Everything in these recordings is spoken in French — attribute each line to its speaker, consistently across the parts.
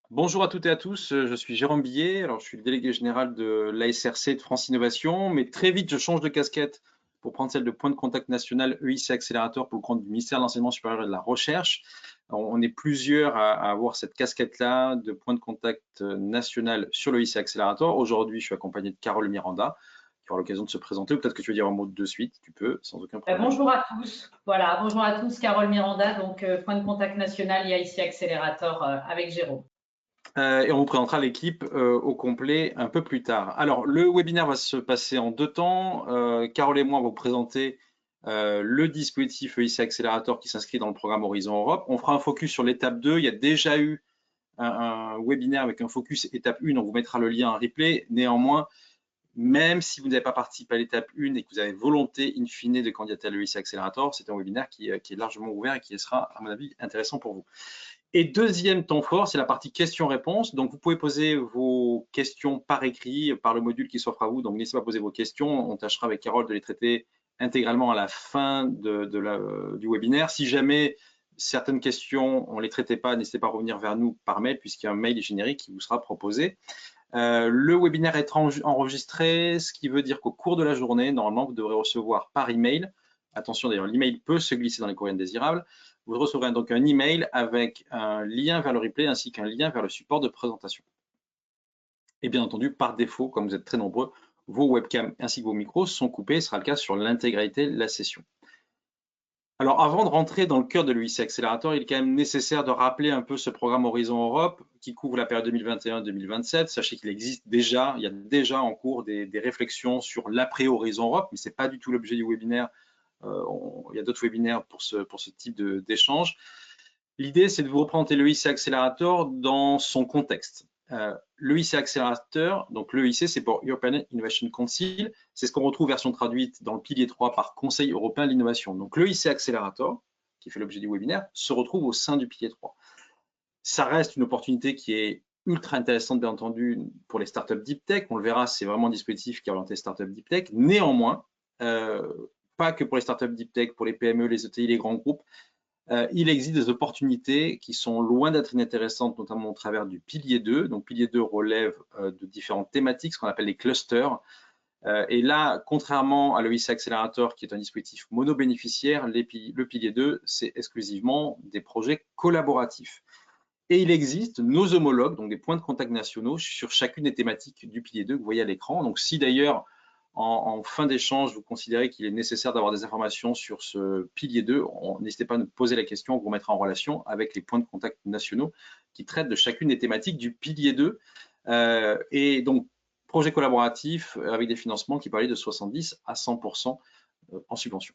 Speaker 1: Bonjour à toutes et à tous, je suis Jérôme Billet, alors je suis le délégué général de l'ASRC de France Innovation, mais très vite je change de casquette pour prendre celle de point de contact national EIC Accélérateur pour le compte du ministère de l'Enseignement supérieur et de la Recherche. On est plusieurs à avoir cette casquette-là de point de contact national sur le EIC Accélérateur. Aujourd'hui, je suis accompagné de Carole Miranda, qui aura l'occasion de se présenter, ou peut-être que tu veux dire un mot de suite, tu peux, sans aucun problème.
Speaker 2: Bonjour à tous. Voilà, bonjour à tous. Carole Miranda, donc point de contact national IIC Accelerator avec Jérôme.
Speaker 1: Et on vous présentera l'équipe au complet un peu plus tard. Alors, le webinaire va se passer en deux temps. Carole et moi, on va vous présenter le dispositif EIC Accelerator qui s'inscrit dans le programme Horizon Europe. On fera un focus sur l'étape 2. Il y a déjà eu un webinaire avec un focus étape 1. On vous mettra le lien en replay. Néanmoins, même si vous n'avez pas participé à l'étape 1 et que vous avez volonté in fine de candidater à l'EIC Accelerator, c'est un webinaire qui est largement ouvert et qui sera, à mon avis, intéressant pour vous. Et deuxième temps fort, c'est la partie questions-réponses. Donc, vous pouvez poser vos questions par écrit, par le module qui s'offre à vous. Donc, n'hésitez pas à poser vos questions. On tâchera avec Carole de les traiter intégralement à la fin du webinaire. Si jamais certaines questions, on ne les traitait pas, n'hésitez pas à revenir vers nous par mail, puisqu'il y a un mail générique qui vous sera proposé. Le webinaire est enregistré, ce qui veut dire qu'au cours de la journée, normalement, vous devrez recevoir par email. Attention d'ailleurs, l'email peut se glisser dans les courriers indésirables. Vous recevrez donc un email avec un lien vers le replay ainsi qu'un lien vers le support de présentation. Et bien entendu, par défaut, comme vous êtes très nombreux, vos webcams ainsi que vos micros sont coupés. Ce sera le cas sur l'intégralité de la session. Alors, avant de rentrer dans le cœur de l'EIC Accelerator, il est quand même nécessaire de rappeler un peu ce programme Horizon Europe qui couvre la période 2021-2027. Sachez qu'il existe déjà, il y a déjà en cours des réflexions sur l'après Horizon Europe, mais ce n'est pas du tout l'objet du webinaire. Il y a d'autres webinaires pour ce type d'échange. L'idée, c'est de vous représenter l'EIC Accelerator dans son contexte. L'EIC Accelerator, donc l'EIC, c'est pour European Innovation Council, c'est ce qu'on retrouve version traduite dans le pilier 3 par Conseil européen de l'innovation. Donc l'EIC Accelerator, qui fait l'objet du webinaire, se retrouve au sein du pilier 3. Ça reste une opportunité qui est ultra intéressante, bien entendu, pour les startups deep tech. On le verra, c'est vraiment un dispositif qui est orienté startup deep tech. Néanmoins, pas que pour les startups deep tech, pour les PME, les ETI, les grands groupes, il existe des opportunités qui sont loin d'être inintéressantes, notamment au travers du pilier 2. Donc, pilier 2 relève de différentes thématiques, ce qu'on appelle les clusters. Et là, contrairement à l'EIC Accelerator, qui est un dispositif monobénéficiaire, le pilier 2, c'est exclusivement des projets collaboratifs. Et il existe nos homologues, donc des points de contact nationaux sur chacune des thématiques du pilier 2 que vous voyez à l'écran. Donc, si d'ailleurs, en fin d'échange, vous considérez qu'il est nécessaire d'avoir des informations sur ce pilier 2, n'hésitez pas à nous poser la question, on vous mettra en relation avec les points de contact nationaux qui traitent de chacune des thématiques du pilier 2. Et donc, projet collaboratif avec des financements qui parlaient de 70 à 100% en subvention.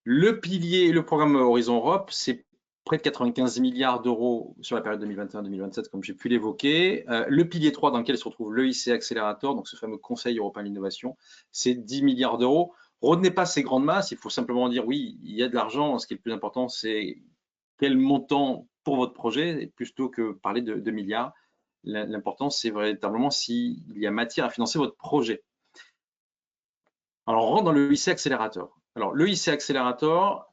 Speaker 1: Le pilier, le programme Horizon Europe, c'est près de 95 milliards d'euros sur la période 2021-2027, comme j'ai pu l'évoquer. Le pilier 3, dans lequel se retrouve l'EIC Accelerator, donc ce fameux Conseil européen de l'innovation, c'est 10 milliards d'euros. Retenez pas ces grandes masses, il faut simplement dire oui, il y a de l'argent. Ce qui est le plus important, c'est quel montant pour votre projet, plutôt que parler de milliards. L'important, c'est véritablement s'il y a matière à financer votre projet. Alors, on rentre dans le l'EIC Accelerator. Alors, l'EIC Accelerator,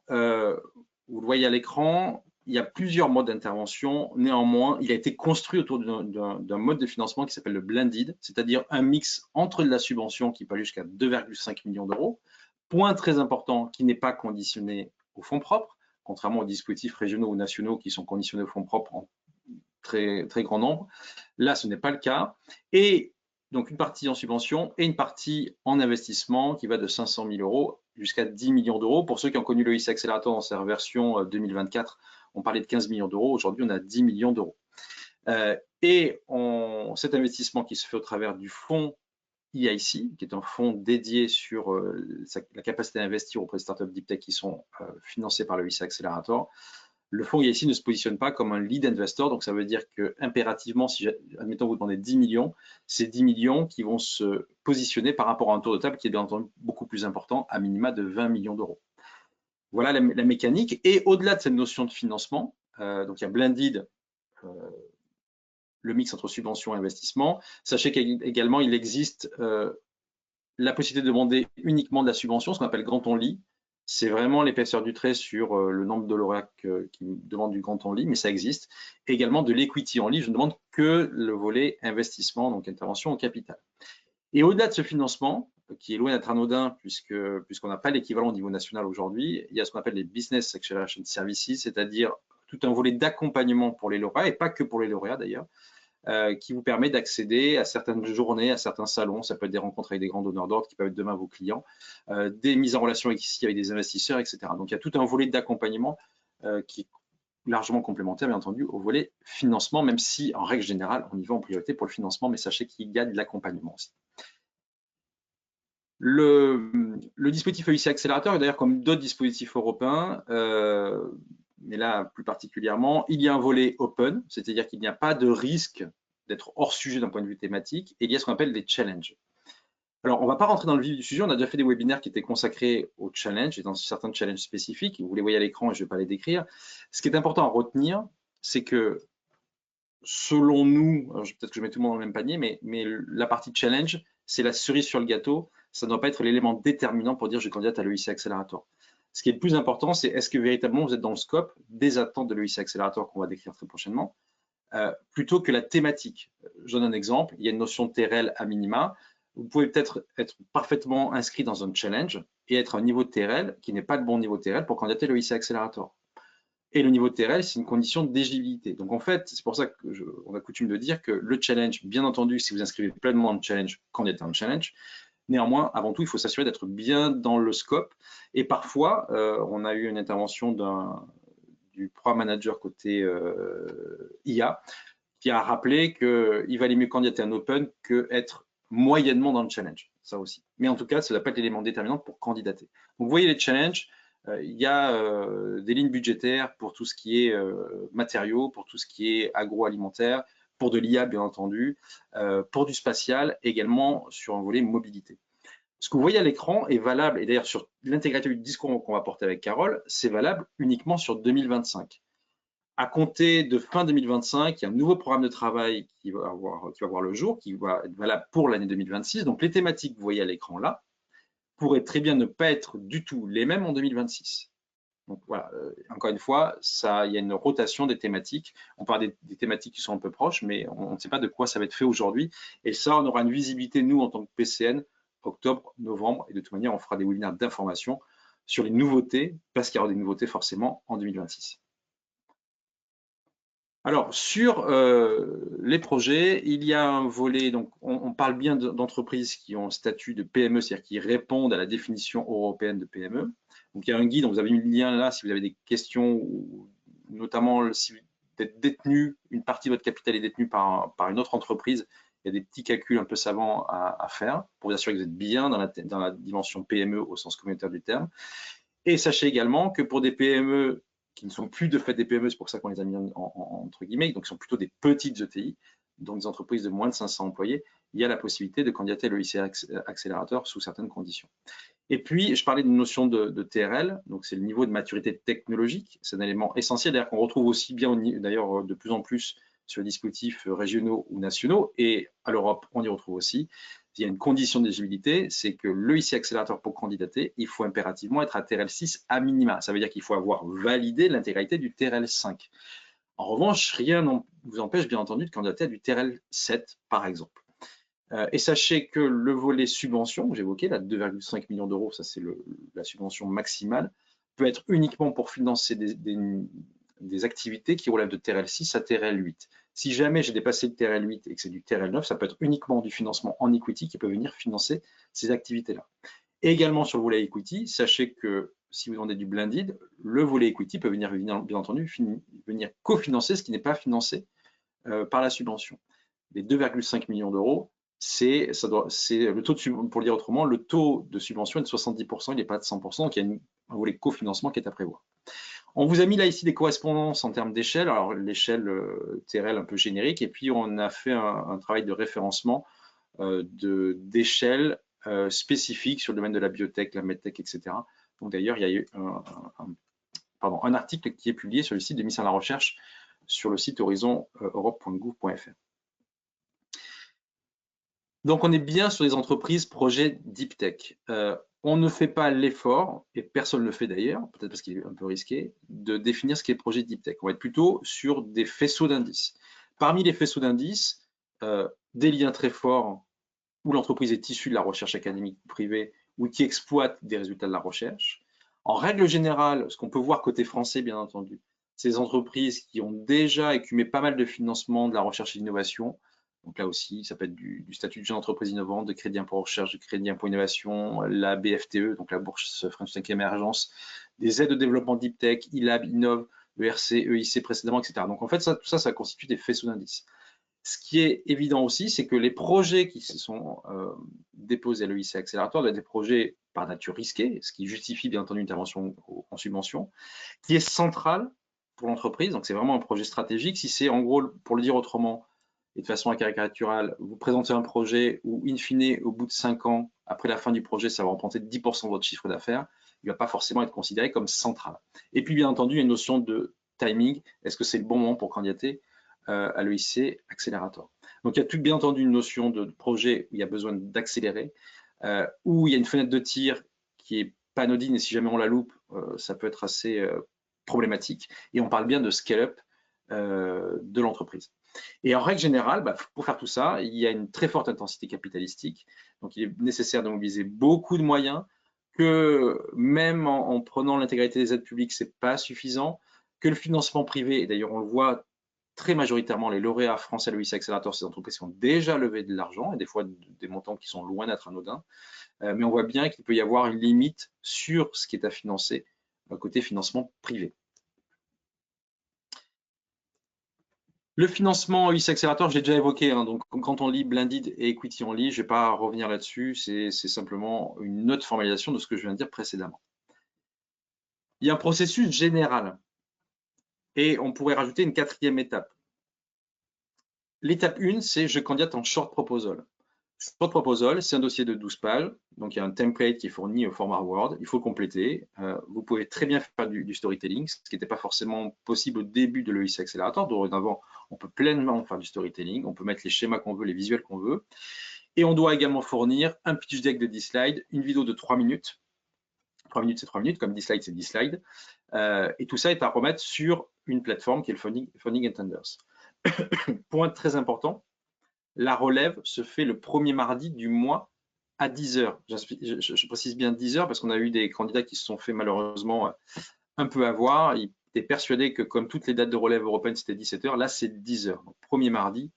Speaker 1: vous le voyez à l'écran, il y a plusieurs modes d'intervention. Néanmoins, il a été construit autour d'un mode de financement qui s'appelle le blended, c'est-à-dire un mix entre de la subvention qui peut aller jusqu'à 2,5 millions d'euros. Point très important, qui n'est pas conditionné aux fonds propres, contrairement aux dispositifs régionaux ou nationaux qui sont conditionnés aux fonds propres en très, très grand nombre. Là, ce n'est pas le cas. Et donc, une partie en subvention et une partie en investissement qui va de 500 000 euros jusqu'à 10 millions d'euros. Pour ceux qui ont connu l'EIC Accelerator dans sa version 2024, on parlait de 15 millions d'euros. Aujourd'hui, on a 10 millions d'euros. Cet investissement qui se fait au travers du fonds EIC, qui est un fonds dédié sur la capacité à investir auprès des startups deep tech qui sont financées par le l'EIC Accelerator. Le fonds EIC ne se positionne pas comme un lead investor, donc ça veut dire que impérativement, si admettons vous demandez 10 millions, c'est 10 millions qui vont se positionner par rapport à un tour de table qui est bien entendu beaucoup plus important, à minima de 20 millions d'euros. Voilà la mécanique. Et au-delà de cette notion de financement, donc il y a blended, le mix entre subvention et investissement. Sachez qu'également, il existe la possibilité de demander uniquement de la subvention, ce qu'on appelle grand only. C'est vraiment l'épaisseur du trait sur le nombre de lauréats qui demandent du grant en ligne, mais ça existe. Et également de l'equity en ligne, je ne demande que le volet investissement, donc intervention au capital. Et au-delà de ce financement, qui est loin d'être anodin puisqu'on n'a pas l'équivalent au niveau national aujourd'hui, il y a ce qu'on appelle les Business Acceleration Services, c'est-à-dire tout un volet d'accompagnement pour les lauréats, et pas que pour les lauréats d'ailleurs, qui vous permet d'accéder à certaines journées, à certains salons. Ça peut être des rencontres avec des grands donneurs d'ordre qui peuvent être demain vos clients, des mises en relation ici avec des investisseurs, etc. Donc il y a tout un volet d'accompagnement qui est largement complémentaire, bien entendu, au volet financement, même si en règle générale, on y va en priorité pour le financement, mais sachez qu'il y a de l'accompagnement aussi. Le dispositif EIC Accélérateur, d'ailleurs comme d'autres dispositifs européens, mais là plus particulièrement, il y a un volet open, c'est-à-dire qu'il n'y a pas de risque d'être hors sujet d'un point de vue thématique, et il y a ce qu'on appelle des challenges. Alors, on ne va pas rentrer dans le vif du sujet, on a déjà fait des webinaires qui étaient consacrés aux challenges et dans certains challenges spécifiques, vous les voyez à l'écran et je ne vais pas les décrire. Ce qui est important à retenir, c'est que selon nous, peut-être que je mets tout le monde dans le même panier, mais la partie challenge, c'est la cerise sur le gâteau, ça ne doit pas être l'élément déterminant pour dire je candidate à l'EIC Accelerator. Ce qui est le plus important, c'est est-ce que véritablement vous êtes dans le scope des attentes de l'EIC Accelerator qu'on va décrire très prochainement, plutôt que la thématique. Je donne un exemple, il y a une notion de TRL à minima. Vous pouvez peut-être être parfaitement inscrit dans un challenge et être à un niveau de TRL qui n'est pas le bon niveau de TRL pour candidater l'EIC Accelerator. Et le niveau de TRL, c'est une condition d'éligibilité. Donc en fait, c'est pour ça qu'on a coutume de dire que le challenge, bien entendu, si vous inscrivez pleinement en challenge, candidatez en challenge. Néanmoins, avant tout, il faut s'assurer d'être bien dans le scope. Et parfois, on a eu une intervention du programme manager côté IA qui a rappelé qu'il valait mieux candidater un open que être moyennement dans le challenge. Ça aussi. Mais en tout cas, ça ne doit pas être l'élément déterminant pour candidater. Donc vous voyez les challenges. Il y a des lignes budgétaires pour tout ce qui est matériaux, pour tout ce qui est agroalimentaire, pour de l'IA bien entendu, pour du spatial, également sur un volet mobilité. Ce que vous voyez à l'écran est valable, et d'ailleurs sur l'intégralité du discours qu'on va porter avec Carole, c'est valable uniquement sur 2025. À compter de fin 2025, il y a un nouveau programme de travail qui va voir le jour, qui va être valable pour l'année 2026. Donc les thématiques que vous voyez à l'écran là, pourraient très bien ne pas être du tout les mêmes en 2026. Donc voilà, encore une fois, il y a une rotation des thématiques. On parle des thématiques qui sont un peu proches, mais on ne sait pas de quoi ça va être fait aujourd'hui. Et ça, on aura une visibilité, nous, en tant que PCN, octobre, novembre, et de toute manière, on fera des webinaires d'information sur les nouveautés, parce qu'il y aura des nouveautés forcément en 2026. Alors, sur les projets, il y a un volet, donc on parle bien d'entreprises qui ont un statut de PME, c'est-à-dire qui répondent à la définition européenne de PME. Donc, il y a un guide, donc vous avez mis le lien là si vous avez des questions, ou notamment si vous êtes détenu, une partie de votre capital est détenue par une autre entreprise, il y a des petits calculs un peu savants à faire pour vous assurer que vous êtes bien dans la dimension PME au sens communautaire du terme. Et sachez également que pour des PME qui ne sont plus de fait des PME, c'est pour ça qu'on les a mis entre guillemets, donc qui sont plutôt des petites ETI, donc des entreprises de moins de 500 employés, il y a la possibilité de candidater à l'EIC Accélérateur sous certaines conditions. Et puis, je parlais d'une notion de TRL, donc c'est le niveau de maturité technologique, c'est un élément essentiel, d'ailleurs qu'on retrouve aussi bien, d'ailleurs de plus en plus sur les dispositifs régionaux ou nationaux, et à l'Europe, on y retrouve aussi. Il y a une condition d'éligibilité, c'est que l'EIC Accélérateur pour candidater, il faut impérativement être à TRL 6 à minima. Ça veut dire qu'il faut avoir validé l'intégralité du TRL 5. En revanche, rien ne vous empêche bien entendu de candidater à du TRL 7, par exemple. Et sachez que le volet subvention, j'évoquais là, 2,5 millions d'euros, ça c'est la subvention maximale, peut être uniquement pour financer des activités qui relèvent de TRL 6 à TRL 8. Si jamais j'ai dépassé le TRL 8 et que c'est du TRL 9, ça peut être uniquement du financement en equity qui peut venir financer ces activités-là. Et également sur le volet equity, sachez que si vous vendez du blended, le volet equity peut venir bien entendu venir cofinancer ce qui n'est pas financé par la subvention. Les 2,5 millions d'euros, c'est le taux de, pour le dire autrement, le taux de subvention est de 70%, il n'est pas de 100%, donc il y a un volet cofinancement qui est à prévoir. On vous a mis là ici des correspondances en termes d'échelle, alors l'échelle TRL un peu générique, et puis on a fait un travail de référencement d'échelle spécifique sur le domaine de la biotech, la medtech, etc. Donc d'ailleurs, il y a eu un article qui est publié sur le site de Mission à la Recherche, sur le site horizoneurope.gouv.fr. Donc on est bien sur les entreprises projets deep tech. on ne fait pas l'effort, et personne ne le fait d'ailleurs, peut-être parce qu'il est un peu risqué, de définir ce qu'est le projet Deep Tech. On va être plutôt sur des faisceaux d'indices. Parmi les faisceaux d'indices, des liens très forts où l'entreprise est issue de la recherche académique privée ou qui exploite des résultats de la recherche. En règle générale, ce qu'on peut voir côté français, bien entendu, ces entreprises qui ont déjà écumé pas mal de financement de la recherche et de l'innovation. Donc là aussi, ça peut être du statut de jeune entreprise innovante, de crédit impôt recherche, de crédit impôt innovation, la BFTE, donc la Bourse French Tech Emergence, des aides de développement Deep Tech, ILAB, Innov, ERC, EIC précédemment, etc. Donc en fait, tout ça, ça constitue des faisceaux d'indices. Ce qui est évident aussi, c'est que les projets qui se sont déposés à l'EIC Accélérateur doivent être des projets par nature risqués, ce qui justifie bien entendu une intervention en subvention, qui est centrale pour l'entreprise. Donc c'est vraiment un projet stratégique. Si c'est en gros, pour le dire autrement, et de façon caricaturale, vous présentez un projet où, in fine, au bout de 5 ans, après la fin du projet, ça va représenter 10% de votre chiffre d'affaires, il ne va pas forcément être considéré comme central. Et puis, bien entendu, il y a une notion de timing. Est-ce que c'est le bon moment pour candidater à l'EIC Accélérateur? Donc, il y a tout, bien entendu une notion de projet où il y a besoin d'accélérer, où il y a une fenêtre de tir qui est pas anodine, et si jamais on la loupe, ça peut être assez problématique. Et on parle bien de scale-up de l'entreprise. Et en règle générale, pour faire tout ça, il y a une très forte intensité capitalistique. Donc, il est nécessaire de mobiliser beaucoup de moyens, que même en prenant l'intégralité des aides publiques, ce n'est pas suffisant, que le financement privé, et d'ailleurs on le voit très majoritairement, les lauréats français à l'EIC Accélérateur, ces entreprises qui ont déjà levé de l'argent, et des fois des montants qui sont loin d'être anodins, mais on voit bien qu'il peut y avoir une limite sur ce qui est à financer côté financement privé. Le financement EIC Accélérateur, je l'ai déjà évoqué, hein, donc quand on lit Blended et Equity Only, je ne vais pas revenir là-dessus, c'est simplement une autre formalisation de ce que je viens de dire précédemment. Il y a un processus général et on pourrait rajouter une quatrième étape. L'étape 1, c'est je candidate en short proposal. Short proposal, c'est un dossier de 12 pages, donc il y a un template qui est fourni au format Word, il faut le compléter. Vous pouvez très bien faire du storytelling, ce qui n'était pas forcément possible au début de l'EIC Accélérateur. Dorénavant, on peut pleinement faire du storytelling, on peut mettre les schémas qu'on veut, les visuels qu'on veut. Et on doit également fournir un pitch deck de 10 slides, une vidéo de 3 minutes. 3 minutes, c'est 3 minutes, comme 10 slides, c'est 10 slides. Et tout ça est à remettre sur une plateforme qui est le Funding Tenders. Point très important, la relève se fait le premier mardi du mois à 10 heures. Je précise bien 10 heures parce qu'on a eu des candidats qui se sont fait malheureusement un peu avoir. Ils étaient persuadés que comme toutes les dates de relève européennes, c'était 17 heures. Là, c'est 10 heures. Donc, premier mardi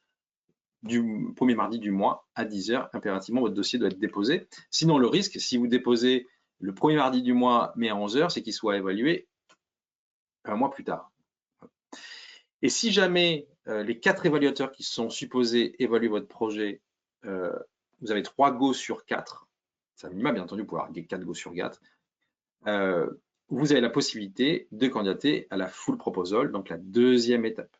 Speaker 1: du mois à 10 heures, impérativement, votre dossier doit être déposé. Sinon, le risque, si vous déposez le premier mardi du mois, mais à 11 heures, c'est qu'il soit évalué un mois plus tard. Et si jamais les 4 évaluateurs qui sont supposés évaluer votre projet, vous avez 3 go sur 4, c'est un minima bien entendu pour avoir 4 go sur 4, vous avez la possibilité de candidater à la full proposal, donc la deuxième étape.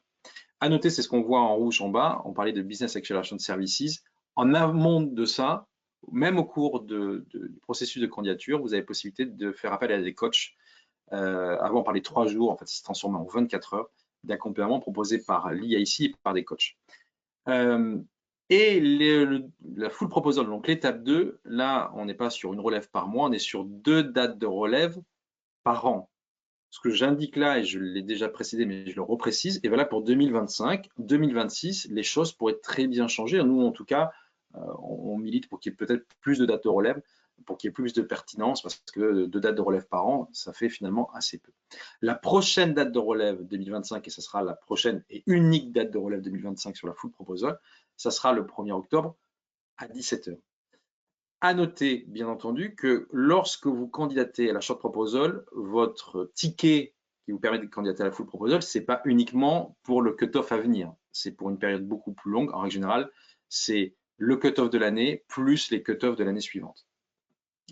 Speaker 1: À noter, c'est ce qu'on voit en rouge en bas, on parlait de Business Acceleration Services. En amont de ça, même au cours du processus de candidature, vous avez possibilité de faire appel à des coachs. Avant, on parlait 3 jours, en fait, ça se transforme en 24 heures d'accompagnement proposé par l'IIC et par des coachs. Et la full proposal, donc l'étape 2, là, on n'est pas sur une relève par mois, on est sur 2 dates de relève par an. Ce que j'indique là, et je l'ai déjà précisé, mais je le reprécise, est valable pour 2025. 2026, les choses pourraient très bien changer. Nous, en tout cas, on milite pour qu'il y ait peut-être plus de dates de relève, pour qu'il y ait plus de pertinence, parce que 2 dates de relève par an, ça fait finalement assez peu. La prochaine date de relève 2025, et ce sera la prochaine et unique date de relève 2025 sur la full proposal, ça sera le 1er octobre à 17 h. À noter, bien entendu, que lorsque vous candidatez à la short proposal, votre ticket qui vous permet de candidater à la full proposal, ce n'est pas uniquement pour le cut-off à venir. C'est pour une période beaucoup plus longue. En règle générale, c'est le cut-off de l'année plus les cut-offs de l'année suivante.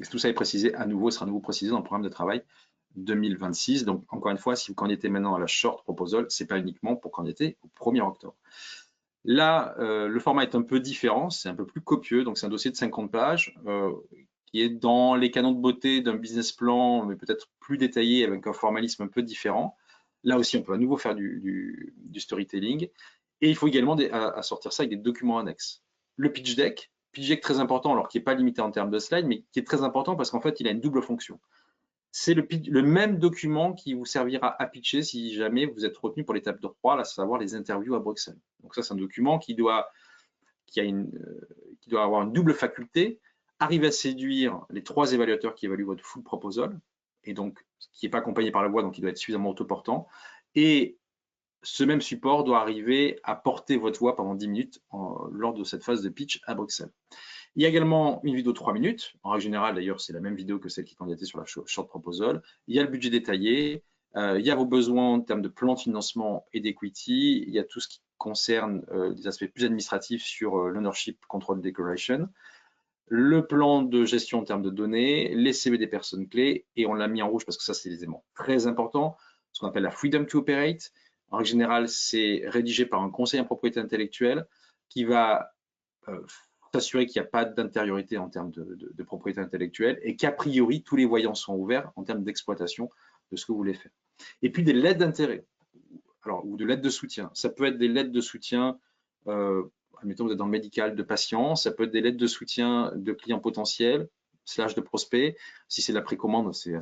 Speaker 1: Et tout ça est précisé à nouveau, sera à nouveau précisé dans le programme de travail 2026. Donc, encore une fois, si vous candidatez maintenant à la short proposal, ce n'est pas uniquement pour candidater au 1er octobre. Là, le format est un peu différent, c'est un peu plus copieux, donc c'est un dossier de 50 pages qui est dans les canons de beauté d'un business plan, mais peut-être plus détaillé avec un formalisme un peu différent. Là aussi, on peut à nouveau faire du storytelling et il faut également assortir ça avec des documents annexes. Le pitch deck, PitchDeck très important, alors qui n'est pas limité en termes de slides, mais qui est très important parce qu'en fait, il a une double fonction. C'est le même document qui vous servira à pitcher si jamais vous êtes retenu pour l'étape 3, à savoir les interviews à Bruxelles. Donc ça, c'est un document qui doit avoir une double faculté, arriver à séduire les 3 évaluateurs qui évaluent votre full proposal, et donc qui n'est pas accompagné par la voix, donc il doit être suffisamment autoportant. Et ce même support doit arriver à porter votre voix pendant 10 minutes lors de cette phase de pitch à Bruxelles. Il y a également une vidéo de 3 minutes. En règle générale, d'ailleurs, c'est la même vidéo que celle qui candidatait sur la short proposal. Il y a le budget détaillé. Il y a vos besoins en termes de plan de financement et d'equity. Il y a tout ce qui concerne des aspects plus administratifs sur l'ownership control declaration, le plan de gestion en termes de données, les CV des personnes clés, et on l'a mis en rouge parce que ça, c'est des éléments très importants, ce qu'on appelle la freedom to operate. En règle générale, c'est rédigé par un conseiller en propriété intellectuelle qui va s'assurer qu'il n'y a pas d'intériorité en termes de propriété intellectuelle et qu'a priori, tous les voyants sont ouverts en termes d'exploitation de ce que vous voulez faire. Et puis des lettres d'intérêt, ou de lettres de soutien. Ça peut être des lettres de soutien, admettons vous êtes dans le médical, de patients, ça peut être des lettres de soutien de clients potentiels, / de prospects. Si c'est la précommande, c'est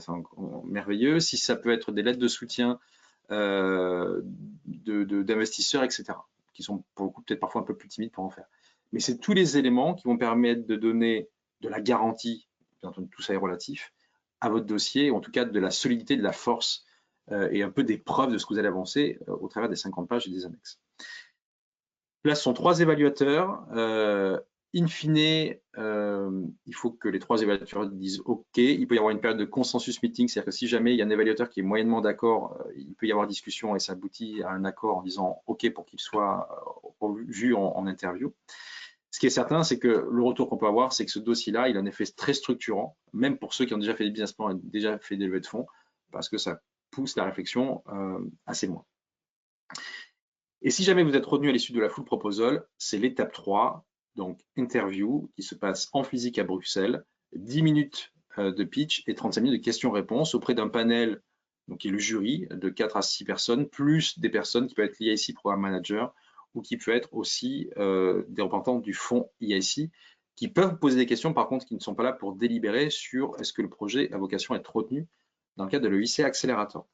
Speaker 1: merveilleux. Si ça peut être des lettres de soutien d'investisseurs, etc., qui sont pour le coup peut-être parfois un peu plus timides pour en faire. Mais c'est tous les éléments qui vont permettre de donner de la garantie, bien entendu tout ça est relatif, à votre dossier, ou en tout cas de la solidité, de la force et un peu des preuves de ce que vous allez avancer au travers des 50 pages et des annexes. Là, ce sont 3 évaluateurs. In fine, il faut que les 3 évaluateurs disent OK. Il peut y avoir une période de consensus meeting, c'est-à-dire que si jamais il y a un évaluateur qui est moyennement d'accord, il peut y avoir discussion et ça aboutit à un accord en disant OK pour qu'il soit vu en interview. Ce qui est certain, c'est que le retour qu'on peut avoir, c'est que ce dossier-là, il a un effet très structurant, même pour ceux qui ont déjà fait des business plans et déjà fait des levées de fonds, parce que ça pousse la réflexion assez loin. Et si jamais vous êtes retenu à l'issue de la full proposal, c'est l'étape 3, donc interview, qui se passe en physique à Bruxelles, 10 minutes de pitch et 35 minutes de questions-réponses auprès d'un panel, donc qui est le jury, de 4 à 6 personnes, plus des personnes qui peuvent être l'EIC Programme Manager, ou qui peut être aussi des représentants du fonds EIC, qui peuvent poser des questions, par contre, qui ne sont pas là pour délibérer sur est-ce que le projet a vocation à être retenu dans le cadre de l'EIC Accelerator.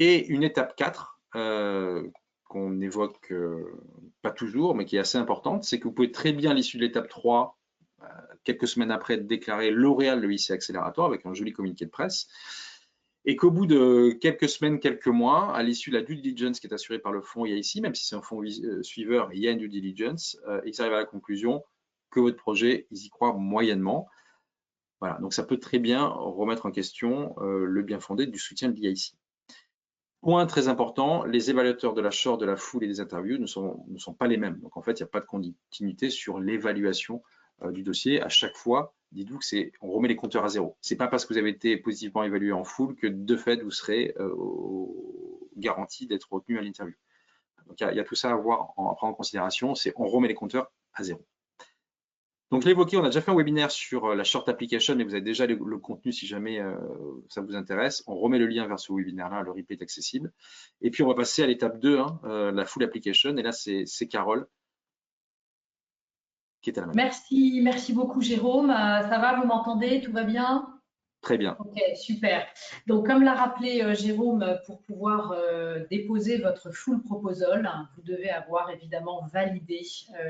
Speaker 1: Et une étape 4, qu'on n'évoque pas toujours, mais qui est assez importante, c'est que vous pouvez très bien, à l'issue de l'étape 3, quelques semaines après, déclarer lauréat de l'EIC Accelerator avec un joli communiqué de presse, et qu'au bout de quelques semaines, quelques mois, à l'issue de la due diligence qui est assurée par le fonds EIC, même si c'est un fonds suiveur, il y a une due diligence, ils arrivent à la conclusion que votre projet, ils y croient moyennement. Voilà, donc ça peut très bien remettre en question le bien fondé du soutien de l'EIC. Point très important, les évaluateurs de la short, de la full et des interviews ne sont pas les mêmes. Donc en fait, il n'y a pas de continuité sur l'évaluation du dossier. À chaque fois, dites-vous que on remet les compteurs à zéro. C'est pas parce que vous avez été positivement évalué en full que de fait vous serez garanti d'être retenu à l'interview. Donc il y a tout ça à prendre en considération. On remet les compteurs à zéro. Donc l'évoquer, on a déjà fait un webinaire sur la short application, mais vous avez déjà le contenu si jamais ça vous intéresse. On remet le lien vers ce webinaire-là, le replay est accessible. Et puis on va passer à l'étape 2, la full application. Et là, c'est Carole qui est à la main.
Speaker 2: Merci beaucoup Jérôme. Ça va, vous m'entendez? Tout va bien?
Speaker 1: Très bien.
Speaker 2: Ok, super. Donc, comme l'a rappelé Jérôme, pour pouvoir déposer votre full proposal, vous devez avoir évidemment validé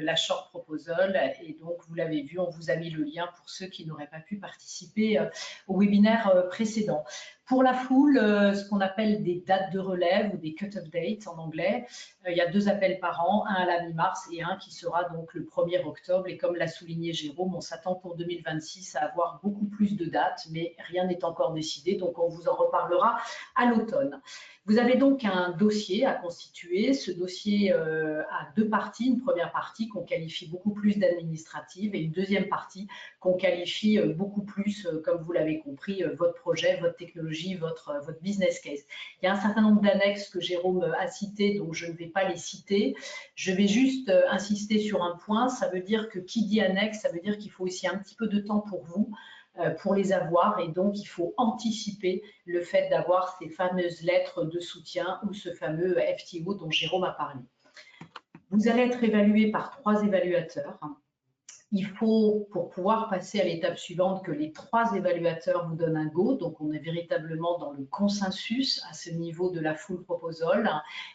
Speaker 2: la short proposal. Et donc, vous l'avez vu, on vous a mis le lien pour ceux qui n'auraient pas pu participer au webinaire précédent. Pour la full, ce qu'on appelle des dates de relève ou des cut-off dates en anglais, il y a 2 appels par an, un à la mi-mars et un qui sera donc le 1er octobre. Et comme l'a souligné Jérôme, on s'attend pour 2026 à avoir beaucoup plus de dates, mais rien n'est encore décidé, donc on vous en reparlera à l'automne. Vous avez donc un dossier à constituer. Ce dossier a 2 parties. Une première partie qu'on qualifie beaucoup plus d'administrative et une deuxième partie qu'on qualifie beaucoup plus, comme vous l'avez compris, votre projet, votre technologie, votre business case. Il y a un certain nombre d'annexes que Jérôme a citées, donc je ne vais pas les citer. Je vais juste insister sur un point. Ça veut dire que qui dit annexe, ça veut dire qu'il faut aussi un petit peu de temps pour vous, pour les avoir, et donc il faut anticiper le fait d'avoir ces fameuses lettres de soutien ou ce fameux FTO dont Jérôme a parlé. Vous allez être évalué par 3 évaluateurs. il faut, pour pouvoir passer à l'étape suivante, que les 3 évaluateurs vous donnent un go. Donc, on est véritablement dans le consensus à ce niveau de la full proposal.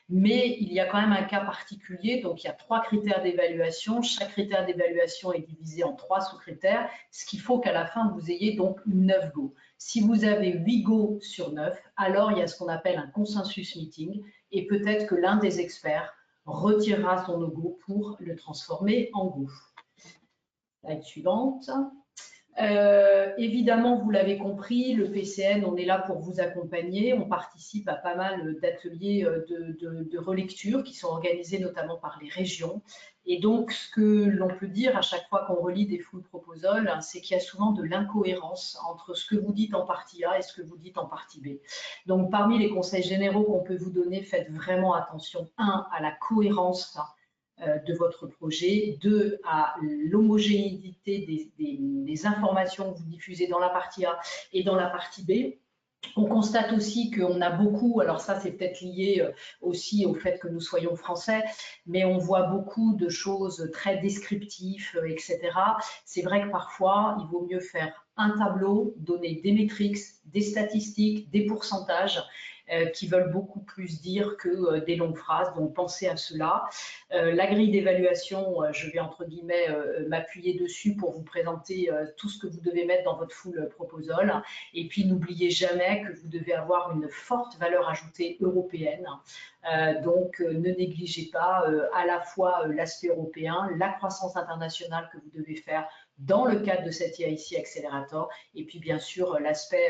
Speaker 2: Mais il y a quand même un cas particulier. Donc, il y a 3 critères d'évaluation. Chaque critère d'évaluation est divisé en 3 sous-critères, ce qui faut qu'à la fin, vous ayez donc 9 go. Si vous avez 8 go sur 9, alors il y a ce qu'on appelle un consensus meeting. Et peut-être que l'un des experts retirera son no-go pour le transformer en go. Slide suivante. Évidemment, vous l'avez compris, le PCN, on est là pour vous accompagner. On participe à pas mal d'ateliers de relecture qui sont organisés notamment par les régions. Et donc, ce que l'on peut dire à chaque fois qu'on relit des full proposals, c'est qu'il y a souvent de l'incohérence entre ce que vous dites en partie A et ce que vous dites en partie B. Donc, parmi les conseils généraux qu'on peut vous donner, faites vraiment attention, 1, à la cohérence de votre projet, 2, à l'homogénéité des informations que vous diffusez dans la partie A et dans la partie B. On constate aussi qu'on a beaucoup, alors ça c'est peut-être lié aussi au fait que nous soyons français, mais on voit beaucoup de choses très descriptives, etc. C'est vrai que parfois, il vaut mieux faire un tableau, donner des métriques, des statistiques, des pourcentages, qui veulent beaucoup plus dire que des longues phrases, donc pensez à cela. La grille d'évaluation, je vais entre guillemets m'appuyer dessus pour vous présenter tout ce que vous devez mettre dans votre full proposal. Et puis n'oubliez jamais que vous devez avoir une forte valeur ajoutée européenne. Donc ne négligez pas à la fois l'aspect européen, la croissance internationale que vous devez faire dans le cadre de cet EIC Accelerator, et puis bien sûr l'aspect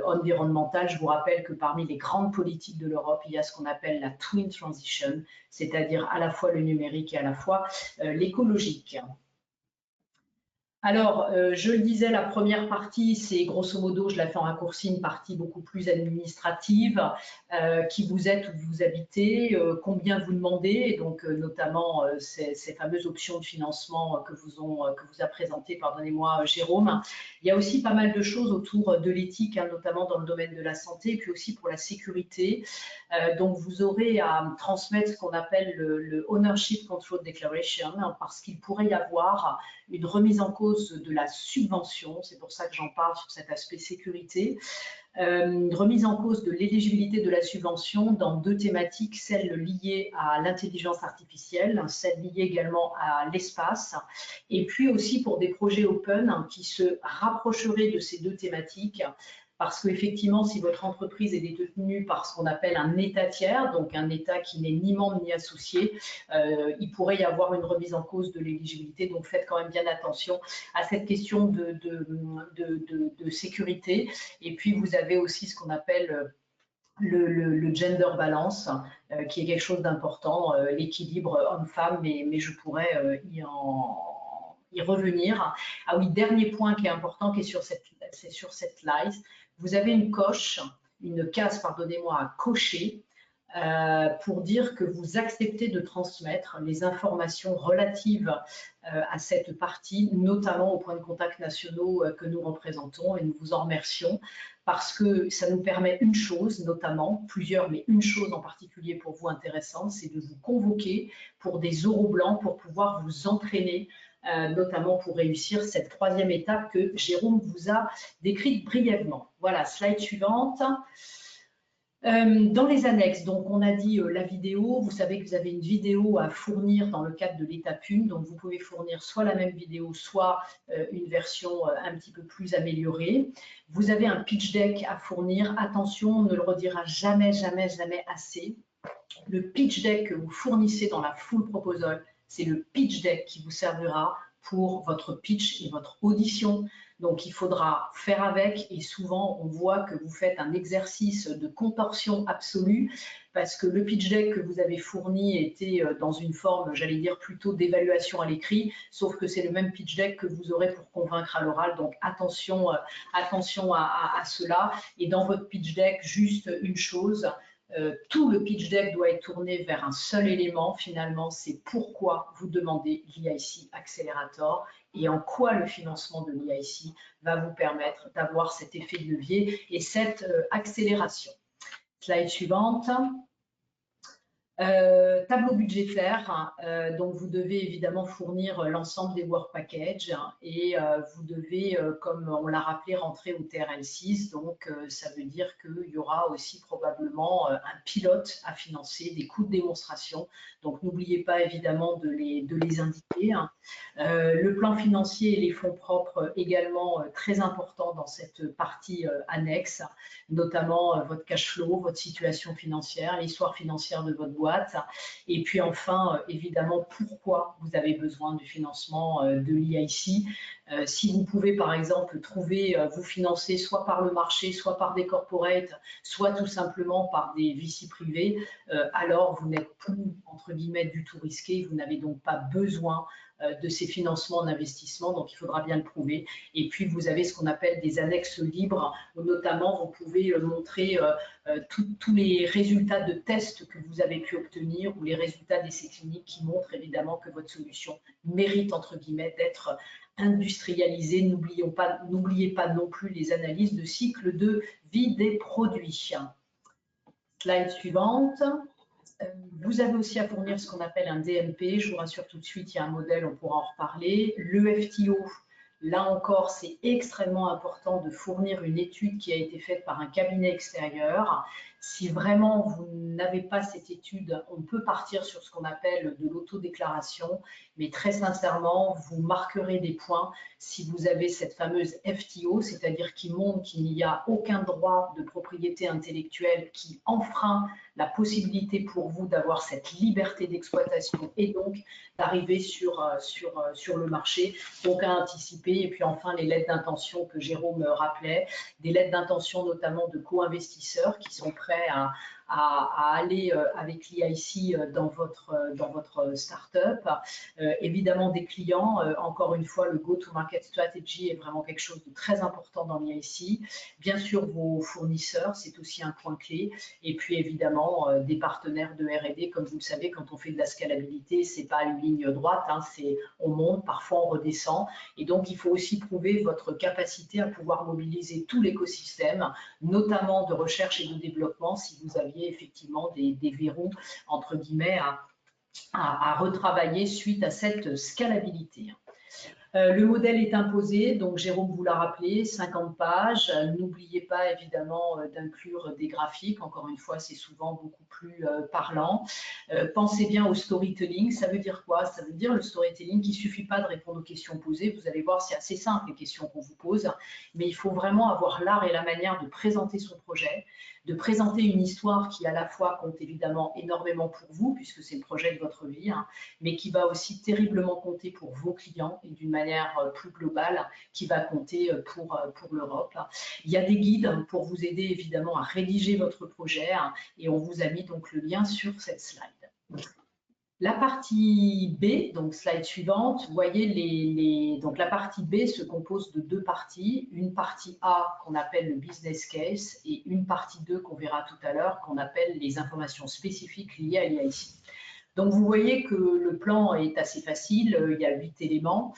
Speaker 2: environnemental. Je vous rappelle que parmi les grandes politiques de l'Europe, il y a ce qu'on appelle la Twin Transition, c'est-à-dire à la fois le numérique et à la fois l'écologique. Alors, je le disais, la première partie, c'est grosso modo, je la fais en raccourci, une partie beaucoup plus administrative, qui vous êtes où vous habitez, combien vous demandez, et donc notamment ces fameuses options de financement que vous a présenté, pardonnez-moi, Jérôme. Il y a aussi pas mal de choses autour de l'éthique, hein, notamment dans le domaine de la santé, et puis aussi pour la sécurité. Donc, vous aurez à transmettre ce qu'on appelle le Ownership Control Declaration, hein, parce qu'il pourrait y avoir une remise en cause de la subvention, c'est pour ça que j'en parle sur cet aspect sécurité, une remise en cause de l'éligibilité de la subvention dans 2 thématiques, celle liée à l'intelligence artificielle, celle liée également à l'espace, et puis aussi pour des projets open qui se rapprocheraient de ces 2 thématiques, parce qu'effectivement, si votre entreprise est détenue par ce qu'on appelle un État tiers, donc un État qui n'est ni membre ni associé, il pourrait y avoir une remise en cause de l'éligibilité. Donc faites quand même bien attention à cette question de sécurité. Et puis vous avez aussi ce qu'on appelle le gender balance, qui est quelque chose d'important, l'équilibre homme-femme, mais je pourrais y revenir. Ah oui, dernier point qui est important, qui est sur cette slide, vous avez une case, pardonnez-moi, à cocher, pour dire que vous acceptez de transmettre les informations relatives à cette partie, notamment aux points de contact nationaux que nous représentons, et nous vous en remercions, parce que ça nous permet une chose, notamment, plusieurs, mais une chose en particulier pour vous intéressante, c'est de vous convoquer pour des euros blancs pour pouvoir vous entraîner, notamment pour réussir cette 3e étape que Jérôme vous a décrite brièvement. Voilà, slide suivante. Dans les annexes, donc on a dit la vidéo, vous savez que vous avez une vidéo à fournir dans le cadre de l'étape 1, donc vous pouvez fournir soit la même vidéo, soit une version un petit peu plus améliorée. Vous avez un pitch deck à fournir, attention, on ne le redira jamais, jamais, jamais assez. Le pitch deck que vous fournissez dans la full proposal, c'est le pitch deck qui vous servira pour votre pitch et votre audition. Donc, il faudra faire avec, et souvent, on voit que vous faites un exercice de contorsion absolue parce que le pitch deck que vous avez fourni était dans une forme, j'allais dire, plutôt d'évaluation à l'écrit, sauf que c'est le même pitch deck que vous aurez pour convaincre à l'oral. Donc, attention à cela. Et dans votre pitch deck, juste une chose, tout le pitch deck doit être tourné vers un seul élément, finalement, c'est pourquoi vous demandez l'EIC Accelerator et en quoi le financement de l'EIC va vous permettre d'avoir cet effet de levier et cette accélération. Slide suivante. Tableau budgétaire, donc vous devez évidemment fournir l'ensemble des work packages et vous devez, comme on l'a rappelé, rentrer au TRL6. Donc ça veut dire qu'il y aura aussi probablement un pilote à financer, des coûts de démonstration. Donc n'oubliez pas évidemment de les indiquer. Le plan financier et les fonds propres également très importants dans cette partie annexe, notamment votre cash flow, votre situation financière, l'histoire financière de votre boîte. Et puis enfin, évidemment, pourquoi vous avez besoin du financement de l'EIC. Si vous pouvez, par exemple, vous financer soit par le marché, soit par des corporates, soit tout simplement par des VC privés, alors vous n'êtes plus, entre guillemets, du tout risqué. Vous n'avez donc pas besoin de ces financements d'investissement, donc il faudra bien le prouver. Et puis vous avez ce qu'on appelle des annexes libres, où notamment vous pouvez montrer tous les résultats de tests que vous avez pu obtenir ou les résultats d'essais cliniques qui montrent évidemment que votre solution mérite, entre guillemets, d'être industrialisée. N'oubliez pas non plus les analyses de cycle de vie des produits. Slide suivante. Vous avez aussi à fournir ce qu'on appelle un DMP. Je vous rassure tout de suite, il y a un modèle, on pourra en reparler. Le FTO, là encore, c'est extrêmement important de fournir une étude qui a été faite par un cabinet extérieur. Si vraiment vous n'avez pas cette étude, on peut partir sur ce qu'on appelle de l'autodéclaration, mais très sincèrement, vous marquerez des points si vous avez cette fameuse FTO, c'est-à-dire qui montre qu'il n'y a aucun droit de propriété intellectuelle qui enfreint la possibilité pour vous d'avoir cette liberté d'exploitation et donc d'arriver sur le marché, donc à anticiper. Et puis enfin, les lettres d'intention que Jérôme rappelait, des lettres d'intention notamment de co-investisseurs qui sont prêts à aller avec l'EIC dans votre start-up. Évidemment, des clients, encore une fois, le go-to-market strategy est vraiment quelque chose de très important dans l'EIC. Bien sûr, vos fournisseurs, c'est aussi un point clé. Et puis, évidemment, des partenaires de R&D. Comme vous le savez, quand on fait de la scalabilité, c'est pas une ligne droite, hein, on monte, parfois on redescend. Et donc, il faut aussi prouver votre capacité à pouvoir mobiliser tout l'écosystème, notamment de recherche et de développement, si vous aviez effectivement des verrous, entre guillemets, à retravailler suite à cette scalabilité. Le modèle est imposé, donc Jérôme vous l'a rappelé, 50 pages. N'oubliez pas évidemment d'inclure des graphiques. Encore une fois, c'est souvent beaucoup plus parlant. Pensez bien au storytelling. Ça veut dire quoi? Ça veut dire le storytelling qu'il ne suffit pas de répondre aux questions posées. Vous allez voir, c'est assez simple les questions qu'on vous pose, mais il faut vraiment avoir l'art et la manière de présenter son projet, de présenter une histoire qui à la fois compte évidemment énormément pour vous, puisque c'est le projet de votre vie, hein, mais qui va aussi terriblement compter pour vos clients et d'une manière plus globale, qui va compter pour l'Europe. Il y a des guides pour vous aider évidemment à rédiger votre projet, hein, et on vous a mis donc le lien sur cette slide. La partie B, donc slide suivante, vous voyez, donc la partie B se compose de deux parties. Une partie A qu'on appelle le business case et une partie 2 qu'on verra tout à l'heure qu'on appelle les informations spécifiques liées à l'EIC. Donc vous voyez que le plan est assez facile, il y a 8 éléments.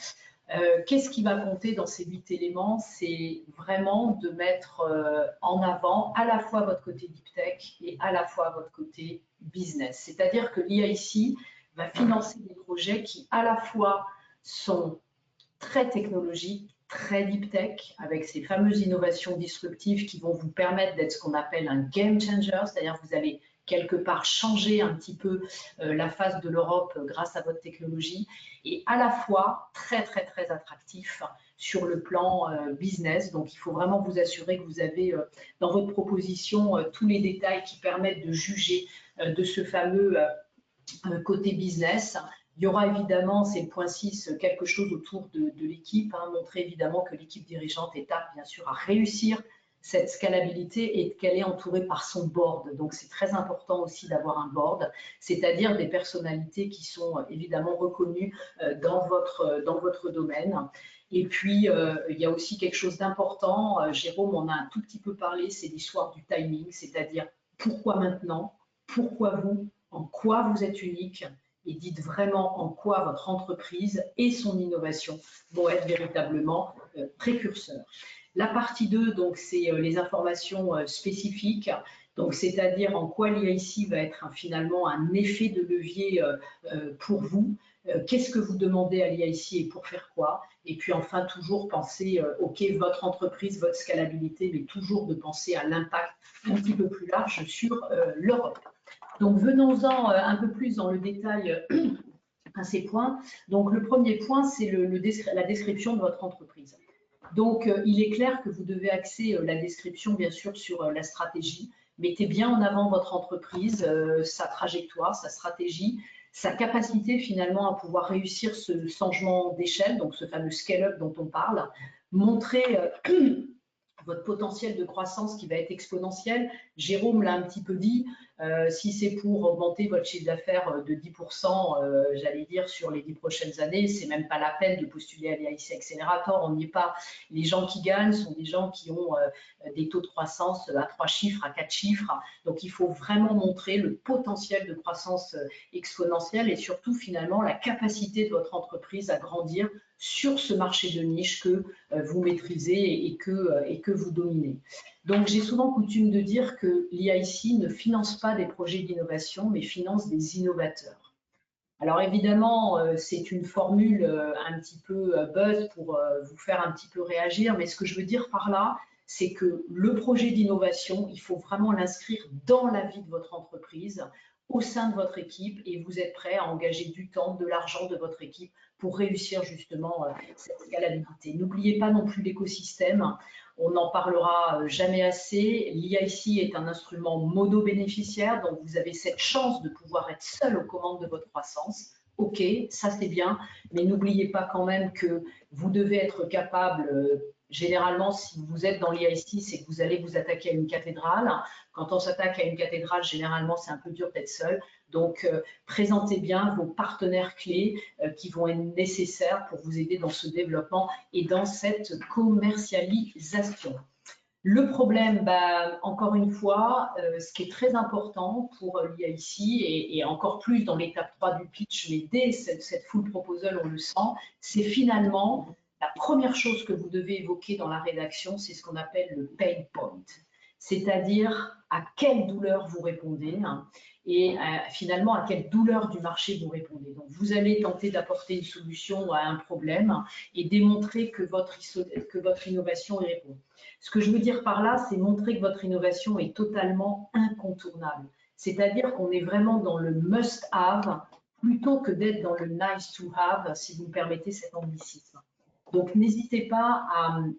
Speaker 2: Qu'est-ce qui va compter dans ces 8 éléments? C'est vraiment de mettre en avant à la fois votre côté deep tech et à la fois votre côté business. C'est-à-dire que l'EIC va financer des projets qui à la fois sont très technologiques, très deep tech, avec ces fameuses innovations disruptives qui vont vous permettre d'être ce qu'on appelle un game changer, c'est-à-dire que vous allez quelque part changer un petit peu la face de l'Europe grâce à votre technologie, et à la fois très très très attractif sur le plan business. Donc il faut vraiment vous assurer que vous avez dans votre proposition tous les détails qui permettent de juger de ce fameux côté business. Il y aura évidemment, c'est le point 6, quelque chose autour de l'équipe, hein, montrer évidemment que l'équipe dirigeante est apte bien sûr à réussir cette scalabilité et qu'elle est entourée par son board. Donc c'est très important aussi d'avoir un board, c'est-à-dire des personnalités qui sont évidemment reconnues dans votre domaine. Et puis, il y a aussi quelque chose d'important, Jérôme en a un tout petit peu parlé, c'est l'histoire du timing, c'est-à-dire pourquoi maintenant, pourquoi vous, en quoi vous êtes unique, et dites vraiment en quoi votre entreprise et son innovation vont être véritablement précurseurs. La partie 2, donc, c'est les informations spécifiques. Donc, c'est-à-dire en quoi l'IIC va être finalement un effet de levier pour vous. Qu'est-ce que vous demandez à l'IIC et pour faire quoi? Et puis enfin, toujours penser, OK, votre entreprise, votre scalabilité, mais toujours de penser à l'impact un petit peu plus large sur l'Europe. Donc, venons-en un peu plus dans le détail à ces points. Donc, le premier point, c'est la description de votre entreprise. Donc, il est clair que vous devez axer la description, bien sûr, sur la stratégie. Mettez bien en avant votre entreprise, sa trajectoire, sa stratégie, sa capacité finalement à pouvoir réussir ce changement d'échelle, donc ce fameux scale-up dont on parle. Montrez votre potentiel de croissance qui va être exponentiel. Jérôme l'a un petit peu dit, si c'est pour augmenter votre chiffre d'affaires de 10%, j'allais dire, sur les 10 prochaines années, c'est même pas la peine de postuler à l'IIC Accelerator, on n'y est pas. Les gens qui gagnent sont des gens qui ont des taux de croissance à 3 chiffres, à 4 chiffres. Donc, il faut vraiment montrer le potentiel de croissance exponentielle et surtout, finalement, la capacité de votre entreprise à grandir sur ce marché de niche que vous maîtrisez et que vous dominez. Donc, j'ai souvent coutume de dire que l'IIC ne finance pas des projets d'innovation, mais finance des innovateurs. Alors, évidemment, c'est une formule un petit peu buzz pour vous faire un petit peu réagir, mais ce que je veux dire par là, c'est que le projet d'innovation, il faut vraiment l'inscrire dans la vie de votre entreprise, au sein de votre équipe, et vous êtes prêt à engager du temps, de l'argent de votre équipe pour réussir justement cette scalabilité. N'oubliez pas non plus l'écosystème. On n'en parlera jamais assez. L'IIC est un instrument mono-bénéficiaire, donc vous avez cette chance de pouvoir être seul aux commandes de votre croissance. OK, ça c'est bien, mais n'oubliez pas quand même que vous devez être capable, généralement, si vous êtes dans l'IIC, c'est que vous allez vous attaquer à une cathédrale. Quand on s'attaque à une cathédrale, généralement, c'est un peu dur d'être seul. Donc, présentez bien vos partenaires clés qui vont être nécessaires pour vous aider dans ce développement et dans cette commercialisation. Le problème, encore une fois, ce qui est très important pour l'IIC et encore plus dans l'étape 3 du pitch, mais dès cette full proposal, on le sent, c'est finalement la première chose que vous devez évoquer dans la rédaction, c'est ce qu'on appelle le pain point, c'est-à-dire à quelle douleur vous répondez et finalement à quelle douleur du marché vous répondez. Donc, vous allez tenter d'apporter une solution à un problème et démontrer que votre innovation y répond. Ce que je veux dire par là, c'est montrer que votre innovation est totalement incontournable. C'est-à-dire qu'on est vraiment dans le must-have plutôt que d'être dans le nice-to-have, si vous me permettez cet anglicisme. Donc, n'hésitez pas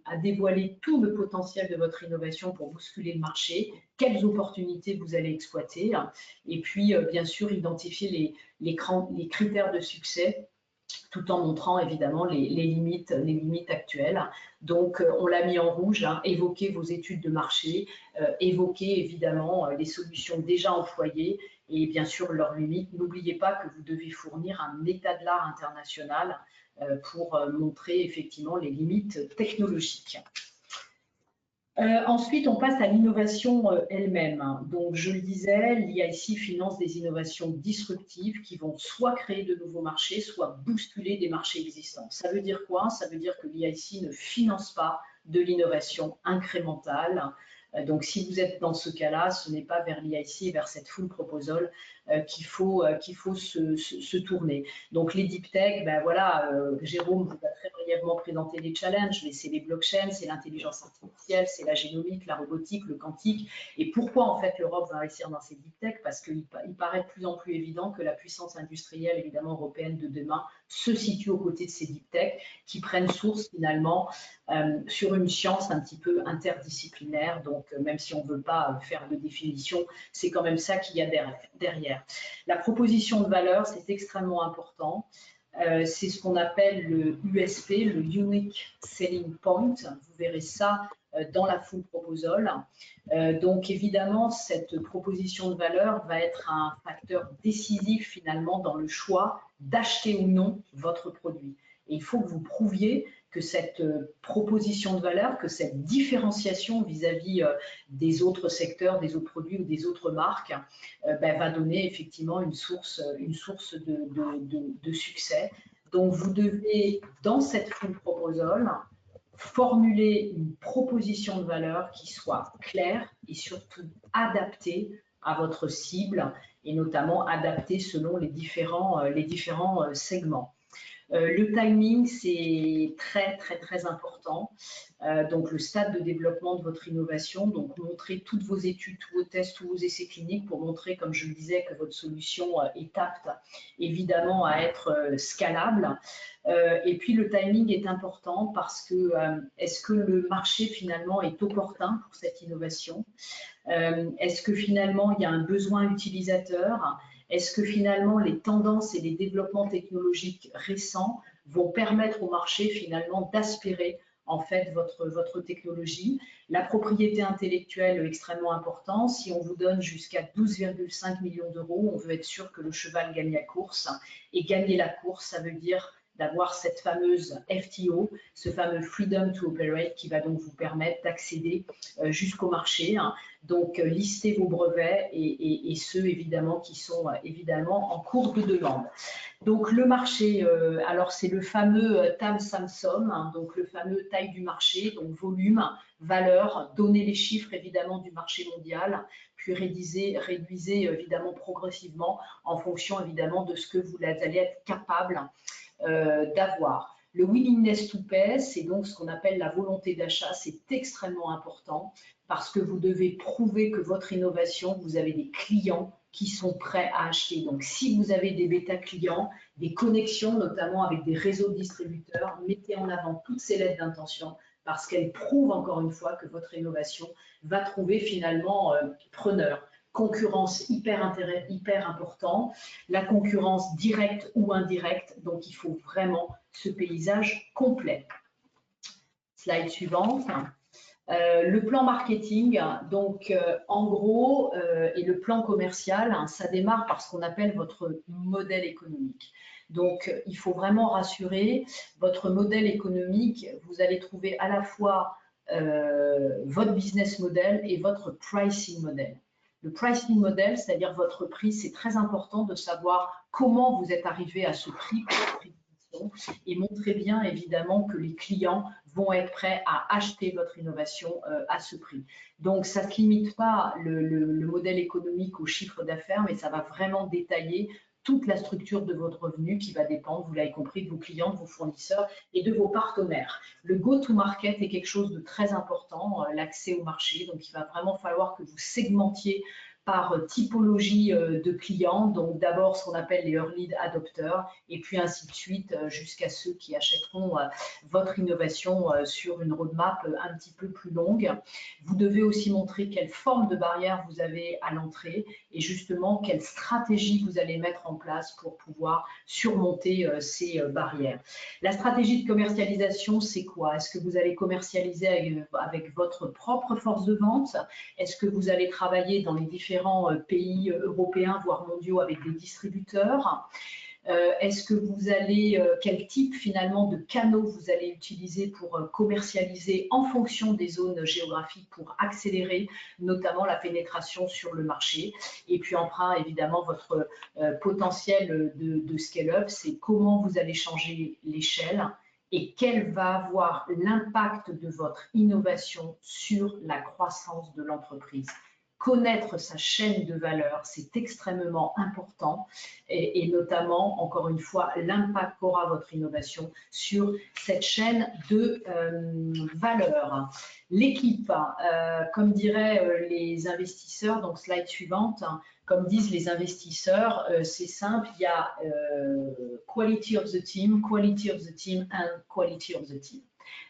Speaker 2: à dévoiler tout le potentiel de votre innovation pour bousculer le marché, quelles opportunités vous allez exploiter, et puis, bien sûr, identifier les critères de succès tout en montrant évidemment les limites actuelles. Donc, on l'a mis en rouge, évoquez vos études de marché, évoquez évidemment les solutions déjà employées et bien sûr leurs limites. N'oubliez pas que vous devez fournir un état de l'art international pour montrer effectivement les limites technologiques. Ensuite, on passe à l'innovation elle-même. Donc, je le disais, l'IIC finance des innovations disruptives qui vont soit créer de nouveaux marchés, soit bousculer des marchés existants. Ça veut dire quoi? Ça veut dire que l'IIC ne finance pas de l'innovation incrémentale. Donc, si vous êtes dans ce cas-là, ce n'est pas vers l'IIC, vers cette full proposal qu'il faut se tourner. Donc, les deep tech, voilà, Jérôme vous a très brièvement présenté les challenges, mais c'est les blockchains, c'est l'intelligence artificielle, c'est la génomique, la robotique, le quantique. Et pourquoi, en fait, l'Europe va investir dans ces deep tech? Parce qu'il paraît de plus en plus évident que la puissance industrielle, évidemment, européenne de demain se situe aux côtés de ces deep tech qui prennent source, finalement, sur une science un petit peu interdisciplinaire. Donc, même si on ne veut pas faire de définition, c'est quand même ça qu'il y a derrière. La proposition de valeur, c'est extrêmement important. C'est ce qu'on appelle le USP, le Unique Selling Point. Vous verrez ça dans la full proposal. Donc, évidemment, cette proposition de valeur va être un facteur décisif, finalement, dans le choix d'acheter ou non votre produit. Et il faut que vous prouviez que cette proposition de valeur, que cette différenciation vis-à-vis des autres secteurs, des autres produits ou des autres marques va donner effectivement une source de succès. Donc, vous devez, dans cette full proposal, formuler une proposition de valeur qui soit claire et surtout adaptée à votre cible et notamment adaptée selon les différents segments. Le timing, c'est très important. Donc, le stade de développement de votre innovation, donc montrer toutes vos études, tous vos tests, tous vos essais cliniques pour montrer, comme je le disais, que votre solution est apte évidemment à être scalable. Et puis, le timing est important parce que est-ce que le marché finalement est opportun pour cette innovation? Est-ce que finalement il y a un besoin utilisateur? Est-ce que finalement les tendances et les développements technologiques récents vont permettre au marché finalement d'aspirer en fait votre technologie? La propriété intellectuelle est extrêmement importante. Si on vous donne jusqu'à 12,5 millions d'euros, on veut être sûr que le cheval gagne la course. Et gagner la course, ça veut dire d'avoir cette fameuse FTO, ce fameux Freedom to Operate qui va donc vous permettre d'accéder jusqu'au marché. Donc, listez vos brevets et ceux évidemment qui sont évidemment en cours de demande. Donc, le marché, alors c'est le fameux TAM SAM-SOM, donc le fameux taille du marché, donc volume, valeur, donnez les chiffres évidemment du marché mondial, puis réduisez évidemment progressivement en fonction évidemment de ce que vous allez être capable d'avoir. Le willingness to pay, c'est donc ce qu'on appelle la volonté d'achat, c'est extrêmement important parce que vous devez prouver que votre innovation, vous avez des clients qui sont prêts à acheter. Donc, si vous avez des bêta clients, des connexions, notamment avec des réseaux de distributeurs, mettez en avant toutes ces lettres d'intention parce qu'elles prouvent encore une fois que votre innovation va trouver finalement preneur. Concurrence hyper important, la concurrence directe ou indirecte, donc il faut vraiment ce paysage complet. Slide suivante. Le plan marketing, donc en gros, et le plan commercial, ça démarre par ce qu'on appelle votre modèle économique. Donc, il faut vraiment rassurer votre modèle économique. Vous allez trouver à la fois votre business model et votre pricing model. Le pricing model, c'est-à-dire votre prix, c'est très important de savoir comment vous êtes arrivé à ce prix et montrez bien évidemment que les clients vont être prêts à acheter votre innovation à ce prix. Donc, ça ne se limite pas le modèle économique au chiffre d'affaires, mais ça va vraiment détailler toute la structure de votre revenu qui va dépendre, vous l'avez compris, de vos clients, de vos fournisseurs et de vos partenaires. Le go-to-market est quelque chose de très important, l'accès au marché. Donc, il va vraiment falloir que vous segmentiez par typologie de clients, donc d'abord ce qu'on appelle les early adopters et puis ainsi de suite jusqu'à ceux qui achèteront votre innovation sur une roadmap un petit peu plus longue. Vous devez aussi montrer quelle forme de barrière vous avez à l'entrée et justement quelle stratégie vous allez mettre en place pour pouvoir surmonter ces barrières. La stratégie de commercialisation, c'est quoi? Est-ce que vous allez commercialiser avec votre propre force de vente? Est-ce que vous allez travailler dans les différents pays européens, voire mondiaux, avec des distributeurs? Est-ce que vous allez, quel type finalement de canaux vous allez utiliser pour commercialiser en fonction des zones géographiques pour accélérer notamment la pénétration sur le marché? Et puis enfin, évidemment, votre potentiel de scale-up, c'est comment vous allez changer l'échelle et quel va avoir l'impact de votre innovation sur la croissance de l'entreprise. Connaître sa chaîne de valeur, c'est extrêmement important et notamment, encore une fois, l'impact qu'aura votre innovation sur cette chaîne de valeur. L'équipe, comme diraient les investisseurs, donc slide suivante, comme disent les investisseurs, c'est simple, il y a quality of the team and quality of the team.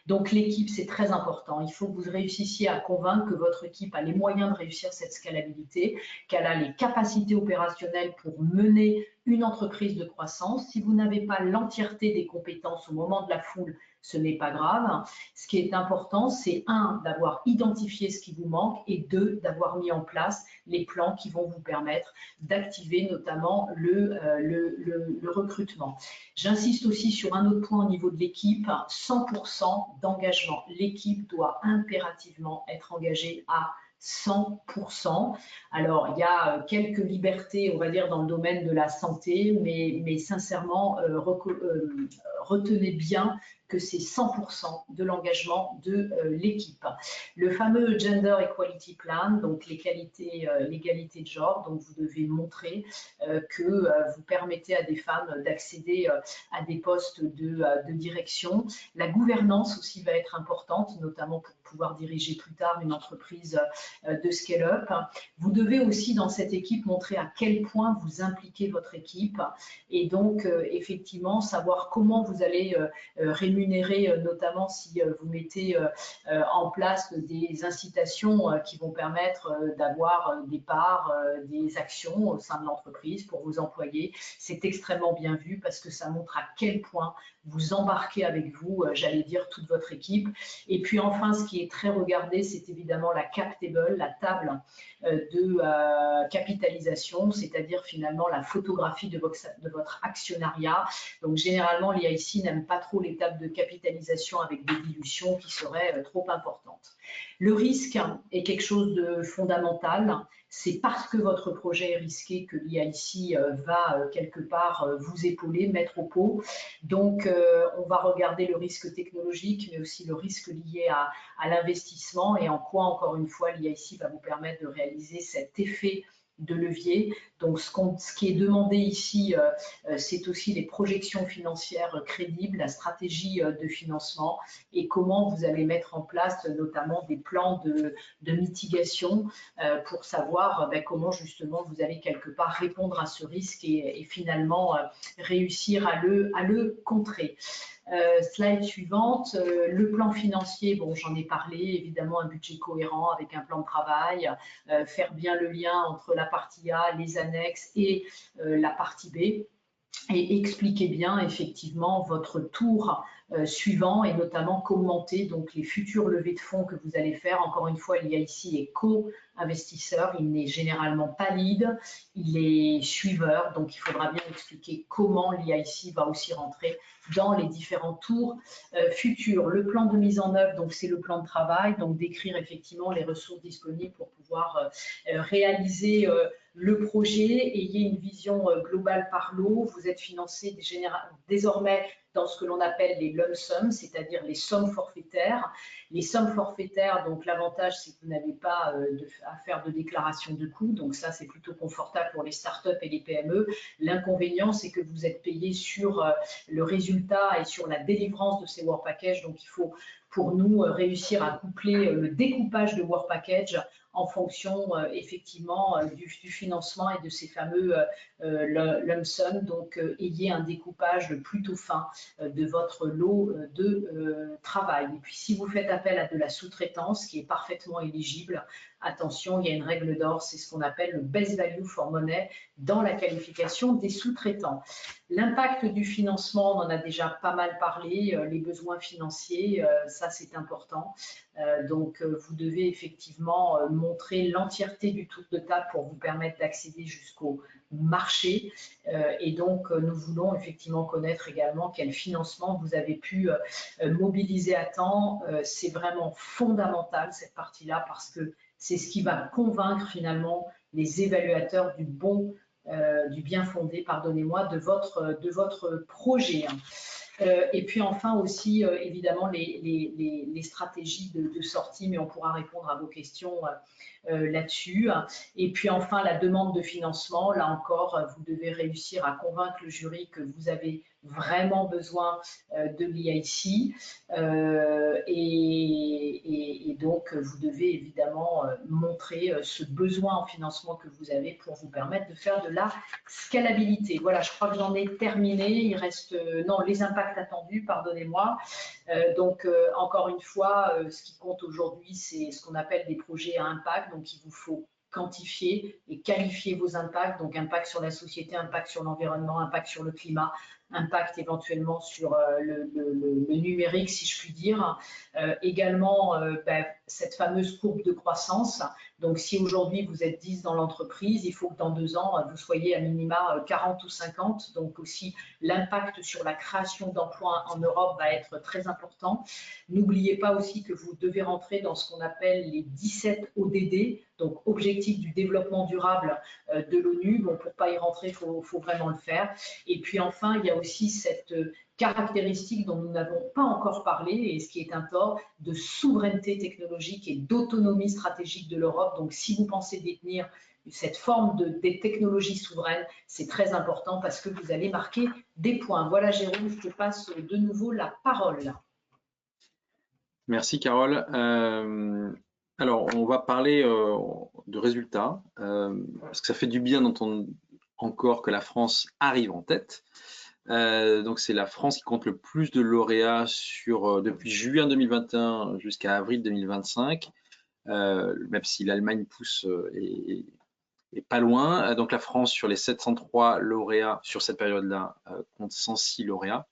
Speaker 2: Donc l'équipe, c'est très important. Il faut que vous réussissiez à convaincre que votre équipe a les moyens de réussir cette scalabilité, qu'elle a les capacités opérationnelles pour mener une entreprise de croissance. Si vous n'avez pas l'entièreté des compétences au moment de la foule, ce n'est pas grave. Ce qui est important, c'est 1, d'avoir identifié ce qui vous manque et 2, d'avoir mis en place les plans qui vont vous permettre d'activer notamment le recrutement. J'insiste aussi sur un autre point au niveau de l'équipe, 100% d'engagement. L'équipe doit impérativement être engagée à 100%. Alors, il y a quelques libertés, on va dire, dans le domaine de la santé, mais sincèrement, retenez bien que c'est 100% de l'engagement de l'équipe. Le fameux Gender Equality Plan, donc l'égalité de genre, donc vous devez montrer que vous permettez à des femmes d'accéder à des postes de direction. La gouvernance aussi va être importante, notamment pour pouvoir diriger plus tard une entreprise de scale-up. Vous devez aussi dans cette équipe montrer à quel point vous impliquez votre équipe et donc effectivement savoir comment vous allez rémunérer, notamment si vous mettez en place des incitations qui vont permettre d'avoir des parts, des actions au sein de l'entreprise pour vos employés. C'est extrêmement bien vu parce que ça montre à quel point vous embarquez avec vous, j'allais dire, toute votre équipe. Et puis enfin, ce qui est très regardé, c'est évidemment la cap table, la table de capitalisation, c'est-à-dire finalement la photographie de votre actionnariat. Donc généralement, l'IIC n'aime pas trop les tables de capitalisation avec des dilutions qui seraient trop importantes. Le risque est quelque chose de fondamental. C'est parce que votre projet est risqué que l'IIC va quelque part vous épauler, mettre au pot. Donc, on va regarder le risque technologique, mais aussi le risque lié à l'investissement et en quoi, encore une fois, l'IIC va vous permettre de réaliser cet effet de levier. Donc, ce qui est demandé ici, c'est aussi les projections financières crédibles, la stratégie de financement et comment vous allez mettre en place notamment des plans de mitigation pour savoir comment justement vous allez quelque part répondre à ce risque et finalement réussir à le contrer. Slide suivante, le plan financier, bon j'en ai parlé, évidemment un budget cohérent avec un plan de travail, faire bien le lien entre la partie A, les annexes et la partie B et expliquez bien effectivement votre tour suivant et notamment commenter donc les futures levées de fonds que vous allez faire. Encore une fois, l'IIC est co-investisseur, il n'est généralement pas lead, il est suiveur, donc il faudra bien expliquer comment l'IIC va aussi rentrer dans les différents tours futurs. Le plan de mise en œuvre, donc c'est le plan de travail, donc décrire effectivement les ressources disponibles pour pouvoir réaliser le projet, ayez une vision globale par lot, vous êtes financé désormais dans ce que l'on appelle les lump sums, c'est-à-dire les sommes forfaitaires. Les sommes forfaitaires, donc l'avantage c'est que vous n'avez pas à faire de déclaration de coûts, donc ça c'est plutôt confortable pour les startups et les PME. L'inconvénient c'est que vous êtes payé sur le résultat et sur la délivrance de ces work packages, donc il faut pour nous réussir à coupler le découpage de work package en fonction effectivement du financement et de ces fameux lump sum. Donc, ayez un découpage plutôt fin de votre lot de travail. Et puis, si vous faites appel à de la sous-traitance qui est parfaitement éligible, attention, il y a une règle d'or, c'est ce qu'on appelle le best value for money dans la qualification des sous-traitants. L'impact du financement, on en a déjà pas mal parlé, les besoins financiers, ça c'est important. Donc, vous devez effectivement montrer l'entièreté du tour de table pour vous permettre d'accéder jusqu'au marché. Et donc, nous voulons effectivement connaître également quel financement vous avez pu mobiliser à temps. C'est vraiment fondamental cette partie-là parce que c'est ce qui va convaincre finalement les évaluateurs du bien fondé, pardonnez-moi, de votre projet. Et puis enfin aussi, évidemment, les stratégies de sortie, mais on pourra répondre à vos questions là-dessus. Et puis enfin, la demande de financement, là encore, vous devez réussir à convaincre le jury que vous avez vraiment besoin de l'IIC et donc vous devez évidemment montrer ce besoin en financement que vous avez pour vous permettre de faire de la scalabilité. Voilà, je crois que j'en ai terminé. Il reste non, les impacts attendus, pardonnez-moi. Donc encore une fois, ce qui compte aujourd'hui, c'est ce qu'on appelle des projets à impact. Donc il vous faut quantifier et qualifier vos impacts, donc impact sur la société, impact sur l'environnement, impact sur le climat, impact éventuellement sur le numérique, si je puis dire. Également, cette fameuse courbe de croissance. Donc, si aujourd'hui vous êtes 10 dans l'entreprise, il faut que dans 2 ans, vous soyez à minima 40 ou 50. Donc aussi, l'impact sur la création d'emplois en Europe va être très important. N'oubliez pas aussi que vous devez rentrer dans ce qu'on appelle les 17 ODD, donc Objectifs du développement durable de l'ONU. Bon, pour ne pas y rentrer, il faut vraiment le faire. Et puis enfin, il y a aussi cette caractéristique dont nous n'avons pas encore parlé, et ce qui est un tort, de souveraineté technologique et d'autonomie stratégique de l'Europe. Donc, si vous pensez détenir cette forme des technologies souveraines, c'est très important parce que vous allez marquer des points. Voilà, Jérôme, je te passe de nouveau la parole.
Speaker 1: Merci Carole. Alors, on va parler de résultats, parce que ça fait du bien d'entendre encore que la France arrive en tête. Donc, c'est la France qui compte le plus de lauréats depuis juin 2021 jusqu'à avril 2025, même si l'Allemagne pousse et pas loin. Donc, la France, sur les 703 lauréats sur cette période-là, compte 106 lauréats.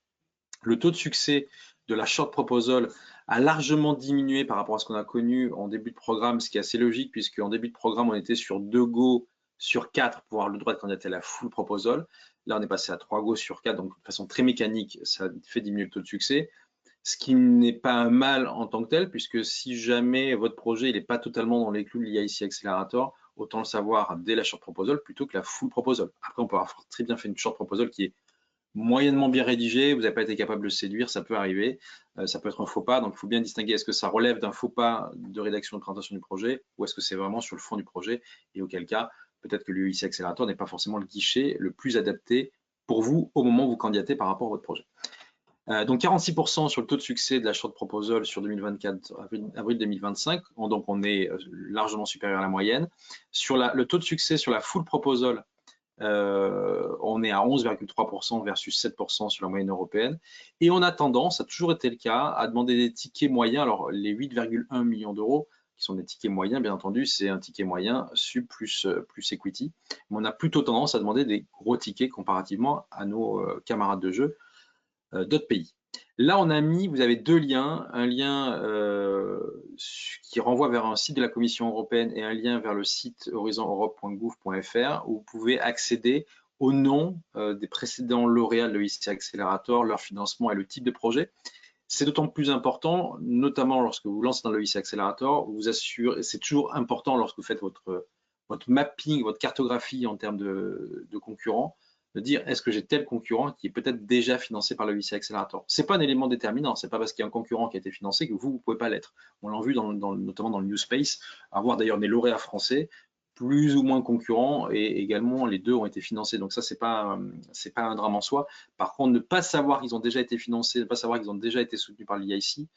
Speaker 1: Le taux de succès de la short proposal a largement diminué par rapport à ce qu'on a connu en début de programme, ce qui est assez logique puisque en début de programme, on était sur 2 go sur 4 pour avoir le droit de candidater à la full proposal. Là, on est passé à 3 go sur 4, donc de façon très mécanique, ça fait diminuer le taux de succès, ce qui n'est pas un mal en tant que tel, puisque si jamais votre projet n'est pas totalement dans les clous de l'IIC Accelerator, autant le savoir dès la short proposal plutôt que la full proposal. Après, on peut avoir très bien fait une short proposal qui est moyennement bien rédigé, vous n'avez pas été capable de séduire, ça peut arriver, ça peut être un faux pas, donc il faut bien distinguer, est-ce que ça relève d'un faux pas de rédaction et de présentation du projet, ou est-ce que c'est vraiment sur le fond du projet, et auquel cas, peut-être que l'UIC Accelerator n'est pas forcément le guichet le plus adapté pour vous au moment où vous candidatez par rapport à votre projet. Donc 46% sur le taux de succès de la short proposal sur 2024, avril 2025, donc on est largement supérieur à la moyenne. Sur le taux de succès sur la full proposal, on est à 11,3% versus 7% sur la moyenne européenne. Et on a tendance, ça a toujours été le cas, à demander des tickets moyens. Alors, les 8,1 millions d'euros, qui sont des tickets moyens, bien entendu, c'est un ticket moyen sub plus equity. Mais on a plutôt tendance à demander des gros tickets comparativement à nos camarades de jeu d'autres pays. Là, on a mis, vous avez 2 liens, un lien qui renvoie vers un site de la Commission européenne et un lien vers le site horizoneurope.gouv.fr où vous pouvez accéder au nom des précédents lauréats de l'EIC Accelerator, leur financement et le type de projet. C'est d'autant plus important, notamment lorsque vous lancez dans l'EIC Accelerator, vous assurez, c'est toujours important lorsque vous faites votre mapping, votre cartographie en termes de concurrents, de dire est-ce que j'ai tel concurrent qui est peut-être déjà financé par le VC Accelerator. Ce n'est pas un élément déterminant, ce n'est pas parce qu'il y a un concurrent qui a été financé que vous ne pouvez pas l'être. On l'a vu notamment dans le New Space, avoir d'ailleurs des lauréats français plus ou moins concurrents et également les deux ont été financés. Donc ça, c'est pas un drame en soi. Par contre, ne pas savoir qu'ils ont déjà été financés, ne pas savoir qu'ils ont déjà été soutenus par l'IIC,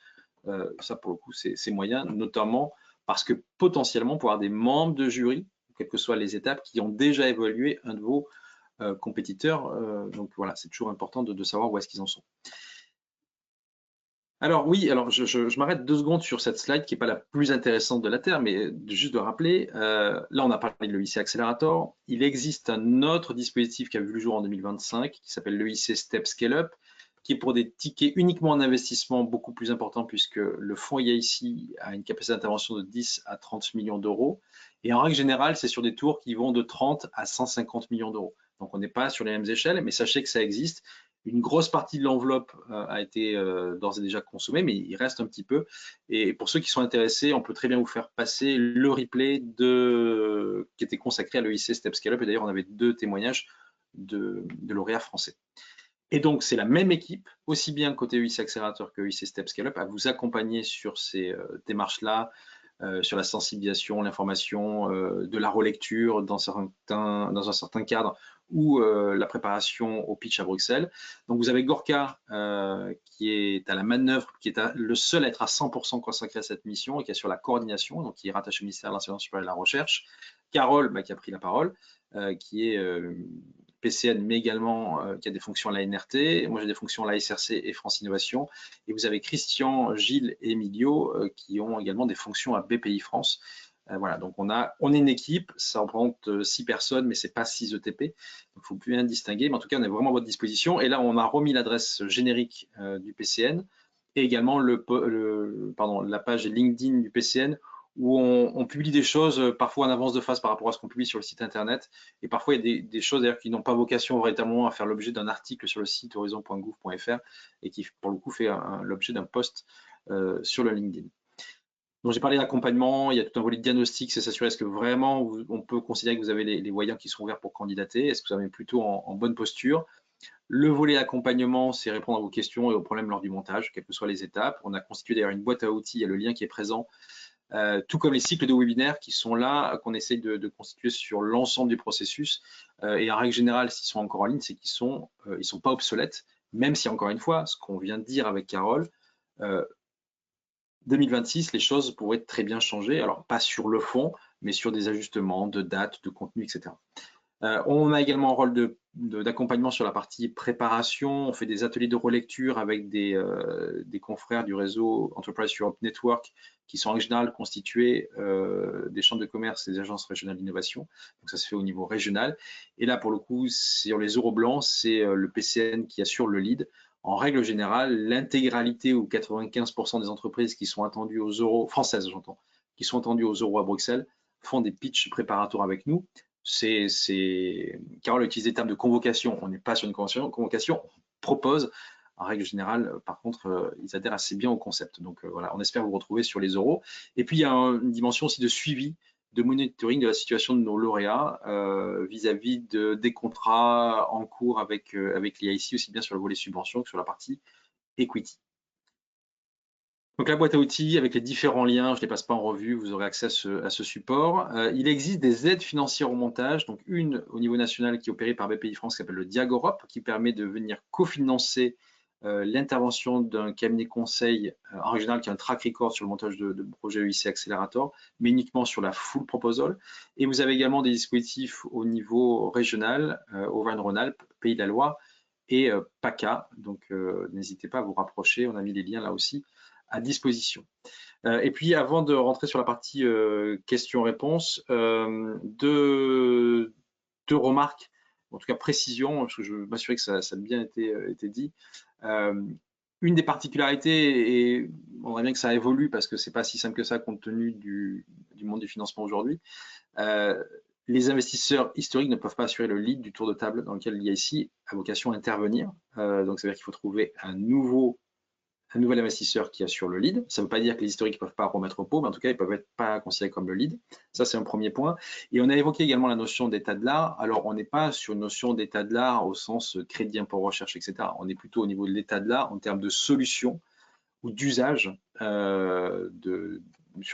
Speaker 1: ça pour le coup, c'est moyen, notamment parce que potentiellement, pour avoir des membres de jury, quelles que soient les étapes, qui ont déjà évalué un de vos compétiteurs. Donc voilà, c'est toujours important de savoir où est-ce qu'ils en sont. Alors oui, alors je m'arrête 2 secondes sur cette slide qui n'est pas la plus intéressante de la Terre, mais juste de rappeler, là on a parlé de l'EIC Accelerator, il existe un autre dispositif qui a vu le jour en 2025 qui s'appelle l'EIC Step Scale Up, qui est pour des tickets uniquement en investissement beaucoup plus importants puisque le fonds IIC a une capacité d'intervention de 10 à 30 millions d'euros et en règle générale c'est sur des tours qui vont de 30 à 150 millions d'euros. Donc on n'est pas sur les mêmes échelles, mais sachez que ça existe. Une grosse partie de l'enveloppe a été d'ores et déjà consommée, mais il reste un petit peu. Et pour ceux qui sont intéressés, on peut très bien vous faire passer le replay qui était consacré à l'EIC Step Scale Up. Et d'ailleurs, on avait 2 témoignages de lauréats français. Et donc, c'est la même équipe, aussi bien côté EIC Accelerator que EIC Step Scale Up, à vous accompagner sur ces démarches-là, sur la sensibilisation, l'information, de la relecture dans un certain cadre ou la préparation au pitch à Bruxelles. Donc vous avez Gorka qui est à la manœuvre, qui est le seul à être à 100% consacré à cette mission et qui est sur la coordination, donc qui est rattaché au ministère de l'Enseignement supérieur et de la Recherche. Carole, qui a pris la parole, qui est PCN, mais également qui a des fonctions à la NRT. Moi, j'ai des fonctions à la SRC et France Innovation. Et vous avez Christian, Gilles et Emilio qui ont également des fonctions à BPI France. Voilà, donc on est une équipe, ça représente 6 personnes, mais c'est pas 6 ETP, donc il faut bien distinguer, mais en tout cas on est vraiment à votre disposition. Et là on a remis l'adresse générique du PCN et également la page LinkedIn du PCN où on publie des choses parfois en avance de phase par rapport à ce qu'on publie sur le site internet, et parfois il y a des choses d'ailleurs qui n'ont pas vocation véritablement à faire l'objet d'un article sur le site horizon.gouv.fr et qui pour le coup fait l'objet d'un post sur le LinkedIn. Donc j'ai parlé d'accompagnement, il y a tout un volet de diagnostic, c'est s'assurer est-ce que vraiment on peut considérer que vous avez les voyants qui sont ouverts pour candidater, est-ce que vous avez plutôt en bonne posture. Le volet accompagnement, c'est répondre à vos questions et aux problèmes lors du montage, quelles que soient les étapes. On a constitué d'ailleurs une boîte à outils, il y a le lien qui est présent, tout comme les cycles de webinaires qui sont là, qu'on essaye de constituer sur l'ensemble du processus. Et en règle générale, s'ils sont encore en ligne, c'est qu'ils sont pas obsolètes, même si encore une fois, ce qu'on vient de dire avec Carole, 2026, les choses pourraient très bien changer, alors pas sur le fond, mais sur des ajustements de date, de contenu, etc. On a également un rôle d'accompagnement sur la partie préparation. On fait des ateliers de relecture avec des confrères du réseau Enterprise Europe Network qui sont en général constitués des chambres de commerce et des agences régionales d'innovation. Donc ça se fait au niveau régional. Et là, pour le coup, sur les euros blancs, c'est le PCN qui assure le lead. En règle générale, l'intégralité ou 95% des entreprises qui sont attendues aux euros, françaises j'entends, qui sont attendues aux euros à Bruxelles, font des pitchs préparatoires avec nous. Carole utilise des termes de convocation. On n'est pas sur une convocation, on propose. En règle générale, par contre, ils adhèrent assez bien au concept. Donc voilà, on espère vous retrouver sur les euros. Et puis il y a une dimension aussi de suivi, de monitoring de la situation de nos lauréats vis-à-vis des contrats en cours avec l'IIC, aussi bien sur le volet subvention que sur la partie equity. Donc la boîte à outils avec les différents liens, je ne les passe pas en revue, vous aurez accès à ce support. Il existe des aides financières au montage, donc une au niveau national qui est opérée par BPI France qui s'appelle le Diagorop, qui permet de venir cofinancer l'intervention d'un cabinet conseil en régional qui a un track record sur le montage de projets EIC Accelerator, mais uniquement sur la full proposal. Et vous avez également des dispositifs au niveau régional, Auvergne-Rhône-Alpes, Pays de la Loire et PACA. Donc n'hésitez pas à vous rapprocher, on a mis les liens là aussi à disposition. Et puis avant de rentrer sur la partie questions-réponses, deux remarques, en tout cas précision, parce que je veux m'assurer que ça a bien été dit. Une des particularités, et on voit bien que ça évolue parce que c'est pas si simple que ça compte tenu du monde du financement aujourd'hui, les investisseurs historiques ne peuvent pas assurer le lead du tour de table dans lequel l'IIC a vocation à intervenir. Donc ça veut dire qu'il faut trouver un nouvel investisseur qui assure le lead. Ça ne veut pas dire que les historiques ne peuvent pas remettre au pot, mais en tout cas, ils ne peuvent être pas considérés comme le lead. Ça, c'est un premier point. Et on a évoqué également la notion d'état de l'art. Alors, on n'est pas sur une notion d'état de l'art au sens crédit impôt recherche, etc. On est plutôt au niveau de l'état de l'art en termes de solution ou d'usage sur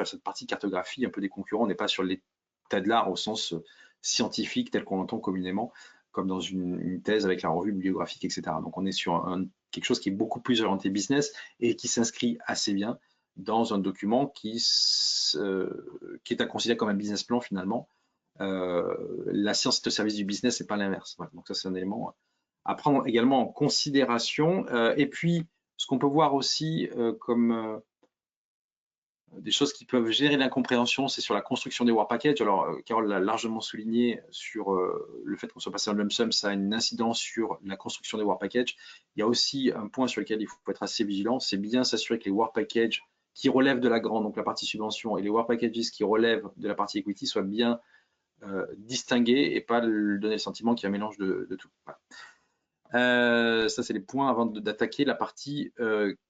Speaker 1: cette partie cartographie un peu des concurrents. On n'est pas sur l'état de l'art au sens scientifique tel qu'on l'entend communément, comme dans une thèse avec la revue bibliographique, etc. Donc on est sur quelque chose qui est beaucoup plus orienté business et qui s'inscrit assez bien dans un document qui est à considérer comme un business plan finalement. La science est au service du business et pas l'inverse. Voilà. Donc ça c'est un élément à prendre également en considération. Et puis ce qu'on peut voir aussi comme des choses qui peuvent gérer l'incompréhension, c'est sur la construction des War Packages. Alors, Carole l'a largement souligné sur le fait qu'on soit passé en lump sum, ça a une incidence sur la construction des War Packages. Il y a aussi un point sur lequel il faut être assez vigilant, c'est bien s'assurer que les War Packages qui relèvent de la grande, donc la partie subvention, et les War Packages qui relèvent de la partie equity soient bien distingués et pas donner le sentiment qu'il y a un mélange de tout. Voilà. Ça, c'est les points avant d'attaquer la partie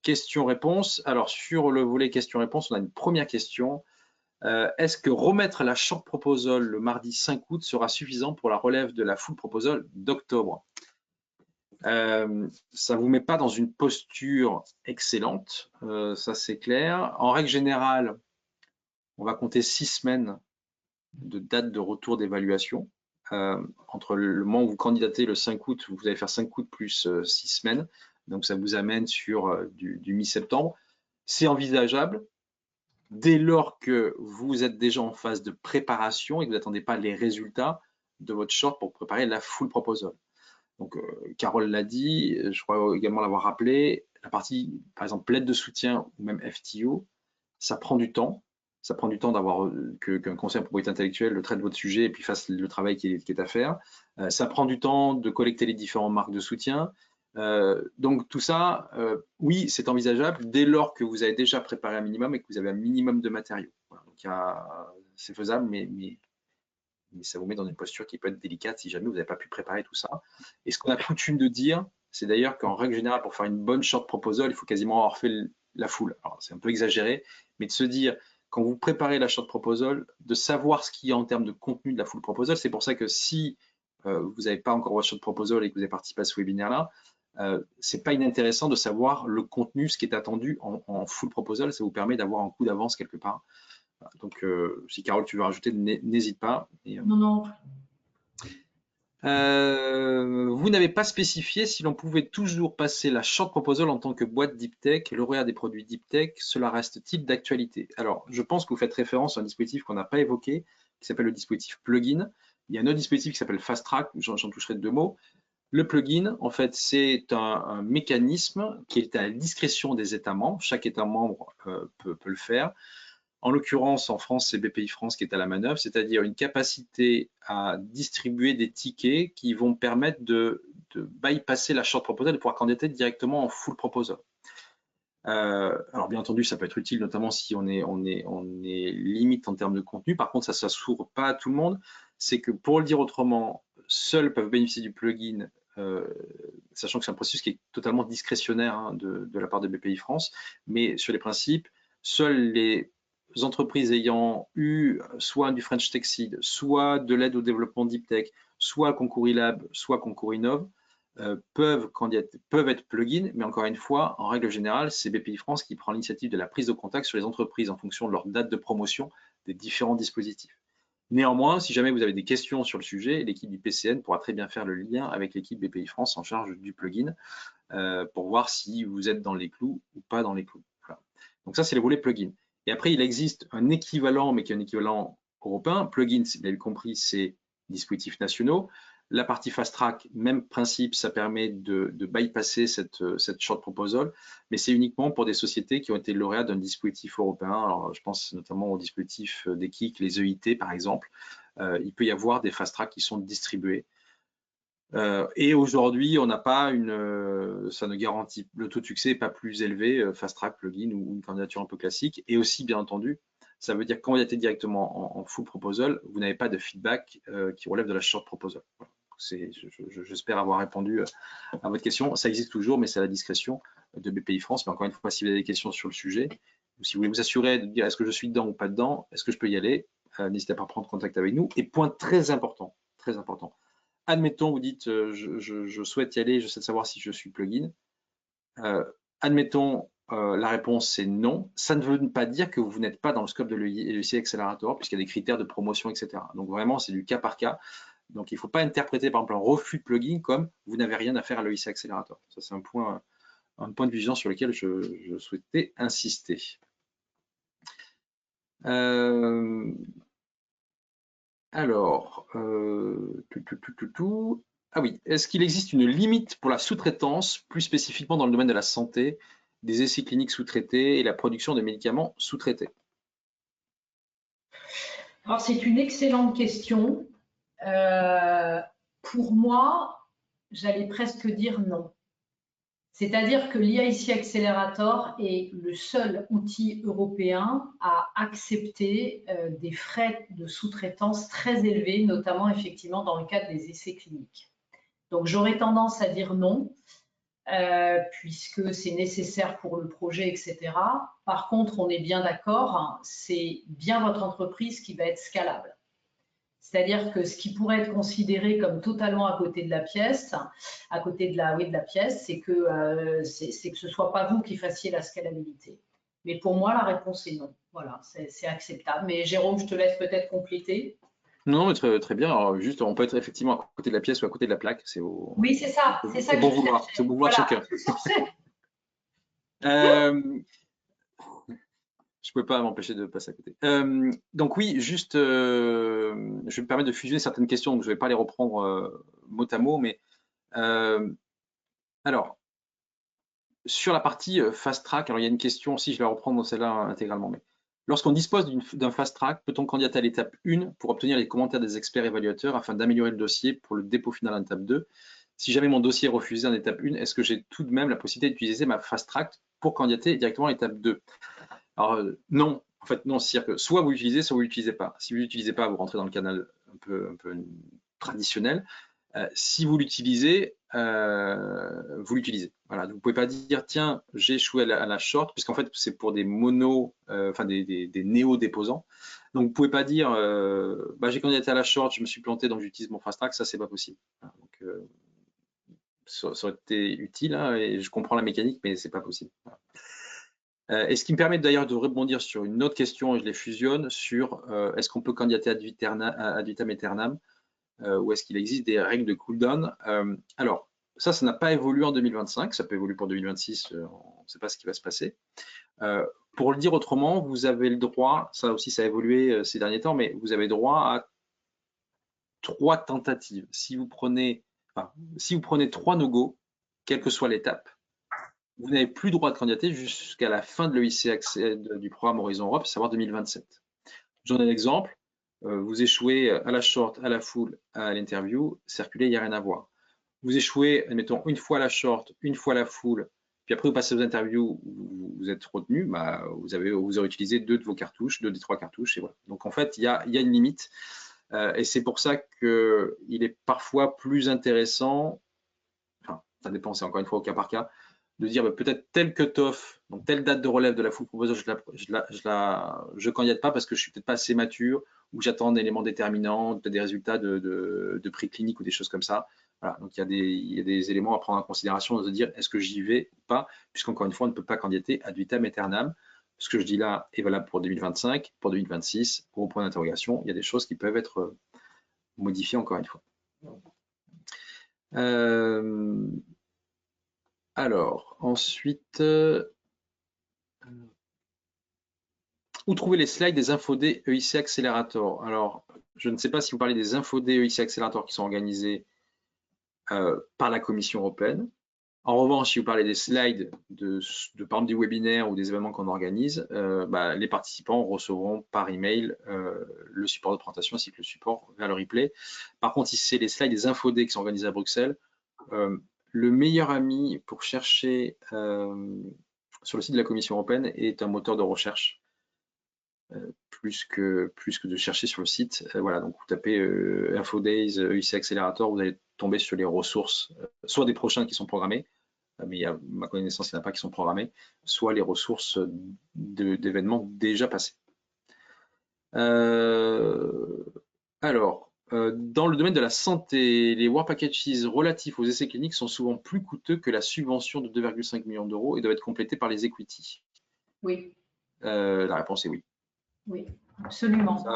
Speaker 1: questions-réponses. Alors, sur le volet questions-réponses, on a une première question. Est-ce que remettre la short proposal le mardi 5 août sera suffisant pour la relève de la full proposal d'octobre? Ça ne vous met pas dans une posture excellente, ça c'est clair. En règle générale, on va compter 6 semaines de date de retour d'évaluation. Entre le moment où vous candidatez le 5 août, vous allez faire 5 août plus 6 semaines. Donc ça vous amène sur du mi-septembre. C'est envisageable dès lors que vous êtes déjà en phase de préparation et que vous n'attendez pas les résultats de votre short pour préparer la full proposal. Donc Carole l'a dit, je crois également l'avoir rappelé, la partie par exemple lettre de soutien ou même FTO, ça prend du temps. Ça prend du temps d'avoir qu'un conseil en propriété intellectuelle traite votre sujet et puis fasse le travail qui est à faire. Ça prend du temps de collecter les différentes marques de soutien. Donc tout ça, oui, c'est envisageable dès lors que vous avez déjà préparé un minimum et que vous avez un minimum de matériaux. Voilà, donc c'est faisable, mais ça vous met dans une posture qui peut être délicate si jamais vous n'avez pas pu préparer tout ça. Et ce qu'on a coutume de dire, c'est d'ailleurs qu'en règle générale, pour faire une bonne short proposal, il faut quasiment avoir fait la foule. Alors c'est un peu exagéré, mais de se dire, quand vous préparez la short proposal, de savoir ce qu'il y a en termes de contenu de la full proposal. C'est pour ça que si vous n'avez pas encore votre short proposal et que vous avez participé à ce webinaire-là, c'est pas inintéressant de savoir le contenu, ce qui est attendu en full proposal. Ça vous permet d'avoir un coup d'avance quelque part. Donc, si Carole, tu veux rajouter, n'hésite pas.
Speaker 2: Non, non.
Speaker 1: Vous n'avez pas spécifié si l'on pouvait toujours passer la short proposal en tant que boîte deep tech, lauréat des produits deep tech. Cela reste-t-il d'actualité? Alors, je pense que vous faites référence à un dispositif qu'on n'a pas évoqué, qui s'appelle le dispositif plugin. Il y a un autre dispositif qui s'appelle Fast Track, j'en toucherai 2 mots. Le plugin, en fait, c'est un mécanisme qui est à la discrétion des États membres. Chaque État membre peut le faire. En l'occurrence, en France, c'est BPI France qui est à la manœuvre, c'est-à-dire une capacité à distribuer des tickets qui vont permettre de bypasser la short proposal et de pouvoir candidater directement en full proposal. Alors bien entendu, ça peut être utile, notamment si on est limite en termes de contenu. Par contre, ça ne s'ouvre pas à tout le monde. C'est que pour le dire autrement, seuls peuvent bénéficier du plugin, sachant que c'est un processus qui est totalement discrétionnaire hein, de la part de BPI France. Mais sur les principes, seuls les entreprises ayant eu soit du French Tech Seed, soit de l'aide au développement Deep Tech, soit Concours Lab, soit Concours Innov, peuvent être plugins, mais encore une fois, en règle générale, c'est BPI France qui prend l'initiative de la prise de contact sur les entreprises en fonction de leur date de promotion des différents dispositifs. Néanmoins, si jamais vous avez des questions sur le sujet, l'équipe du PCN pourra très bien faire le lien avec l'équipe BPI France en charge du plugin pour voir si vous êtes dans les clous ou pas dans les clous. Voilà. Donc ça, c'est le volet plugin. Et après, il existe un équivalent, mais qui est un équivalent européen. Plugin, vous l'avez compris, c'est dispositifs nationaux. La partie fast track, même principe, ça permet de bypasser cette short proposal, mais c'est uniquement pour des sociétés qui ont été lauréates d'un dispositif européen. Alors, je pense notamment au dispositif des KIC, les EIT par exemple. Il peut y avoir des fast track qui sont distribués. Et aujourd'hui, on n'a pas ça ne garantit, le taux de succès n'est pas plus élevé, fast track, plugin ou une candidature un peu classique. Et aussi, bien entendu, ça veut dire que quand vous êtes directement en full proposal, vous n'avez pas de feedback qui relève de la short proposal. Voilà. J'espère avoir répondu à votre question. Ça existe toujours, mais c'est à la discrétion de BPI France. Mais encore une fois, si vous avez des questions sur le sujet, ou si vous voulez vous assurer de dire est-ce que je suis dedans ou pas dedans, est-ce que je peux y aller, n'hésitez pas à prendre contact avec nous. Et point très important, admettons, vous dites je souhaite y aller, je sais savoir si je suis plugin. Admettons, la réponse c'est non. Ça ne veut pas dire que vous n'êtes pas dans le scope de l'EIC Accelerator, puisqu'il y a des critères de promotion, etc. Donc vraiment, c'est du cas par cas. Donc, il ne faut pas interpréter, par exemple, un refus de plugin comme vous n'avez rien à faire à l'EIC Accelerator. Ça, c'est un point de vision sur lequel je souhaitais insister. Alors, ah oui, est-ce qu'il existe une limite pour la sous-traitance, plus spécifiquement dans le domaine de la santé, des essais cliniques sous-traités et la production de médicaments sous-traités?
Speaker 2: Alors, c'est une excellente question. Pour moi, j'allais presque dire non. C'est-à-dire que l'IIC Accelerator est le seul outil européen à accepter des frais de sous-traitance très élevés, notamment effectivement dans le cadre des essais cliniques. Donc j'aurais tendance à dire non, puisque c'est nécessaire pour le projet, etc. Par contre, on est bien d'accord, hein, c'est bien votre entreprise qui va être scalable. C'est-à-dire que ce qui pourrait être considéré comme totalement à côté de la pièce, à côté de la pièce, c'est que ce soit pas vous qui fassiez la scalabilité. Mais pour moi, la réponse est non. Voilà, c'est acceptable. Mais Jérôme, je te laisse peut-être compléter.
Speaker 1: Non, mais très bien. Alors, juste, on peut être effectivement à côté de la pièce ou à côté de la plaque.
Speaker 2: Oui, c'est ça que je cherchais.
Speaker 1: C'est au bon vouloir
Speaker 2: Voilà,
Speaker 1: chacun. Je ne pouvais pas m'empêcher de passer à côté. Donc oui, juste, je vais me permettre de fusionner certaines questions, donc je ne vais pas les reprendre mot à mot, mais alors, sur la partie fast track, alors il y a une question, si je vais reprendre celle-là intégralement, mais Lorsqu'on dispose d'un fast track, peut-on candidater à l'étape 1 pour obtenir les commentaires des experts évaluateurs afin d'améliorer le dossier pour le dépôt final en étape 2? Si jamais mon dossier est refusé en étape 1, est-ce que j'ai tout de même la possibilité d'utiliser ma fast track pour candidater directement à l'étape 2? Alors non, en fait non, c'est-à-dire que soit vous l'utilisez, soit vous l'utilisez pas. Si vous l'utilisez pas, vous rentrez dans le canal un peu traditionnel. Si vous l'utilisez, vous l'utilisez. Voilà, vous ne pouvez pas dire tiens, j'ai échoué à la short, puisqu'en fait c'est pour des monos, enfin des néo-déposants. Donc vous ne pouvez pas dire bah, j'ai candidaté à la short, je me suis planté, donc j'utilise mon fast track, ça c'est pas possible. Voilà, donc, ça aurait été utile, hein, et je comprends la mécanique, mais c'est pas possible. Voilà. Et ce qui me permet d'ailleurs de rebondir sur une autre question, et je les fusionne, sur est-ce qu'on peut candidater ad vitam aeternam, ou est-ce qu'il existe des règles de cooldown? Alors, ça n'a pas évolué en 2025, ça peut évoluer pour 2026, on ne sait pas ce qui va se passer. Pour le dire autrement, vous avez le droit, ça aussi ça a évolué ces derniers temps, mais vous avez droit à 3 tentatives. Si vous prenez 3 no-go, quelle que soit l'étape, vous n'avez plus le droit de candidater jusqu'à la fin de l'EIC accès du programme Horizon Europe, à savoir 2027. J'en ai un exemple. Vous échouez à la short, à la full, à l'interview, circuler, il n'y a rien à voir. Vous échouez, admettons, une fois à la short, une fois à la full, puis après vous passez aux interviews, vous êtes retenu, bah, vous aurez utilisé 2 de vos cartouches, 2 des 3 cartouches, et voilà. Donc en fait, il y a une limite, et c'est pour ça qu'il est parfois plus intéressant, enfin, ça dépend, c'est encore une fois au cas par cas, de dire bah, peut-être tel cut-off, donc telle date de relève de la full proposal, je candidate pas parce que je suis peut-être pas assez mature ou j'attends un élément déterminant, peut-être des résultats de prix clinique ou des choses comme ça. Voilà, donc il y a des éléments à prendre en considération, de dire est-ce que j'y vais ou pas, puisqu'encore une fois, on ne peut pas candidater ad vitam aeternam. Ce que je dis là est valable pour 2025, pour 2026, pour point d'interrogation, il y a des choses qui peuvent être modifiées encore une fois. Alors, ensuite, où trouver les slides des infodés EIC Accelerator? Alors, je ne sais pas si vous parlez des infodés EIC Accelerator qui sont organisés par la Commission européenne. En revanche, si vous parlez des slides par exemple des webinaires ou des événements qu'on organise, bah, les participants recevront par email le support de présentation ainsi que le support vers le replay. Par contre, si c'est les slides des infodés qui sont organisés à Bruxelles, le meilleur ami pour chercher sur le site de la Commission européenne est un moteur de recherche. Plus que de chercher sur le site. Voilà, donc vous tapez InfoDays, EIC Accelerator, vous allez tomber sur les ressources, soit des prochains qui sont programmés, mais à ma connaissance, il n'y en a pas qui sont programmés, soit les ressources d'événements déjà passés. Alors, dans le domaine de la santé, les Work Packages relatifs aux essais cliniques sont souvent plus coûteux que la subvention de 2,5 millions d'euros et doivent être complétés par les equity.
Speaker 2: Oui.
Speaker 1: La réponse est oui.
Speaker 2: Oui, absolument.
Speaker 1: Ça,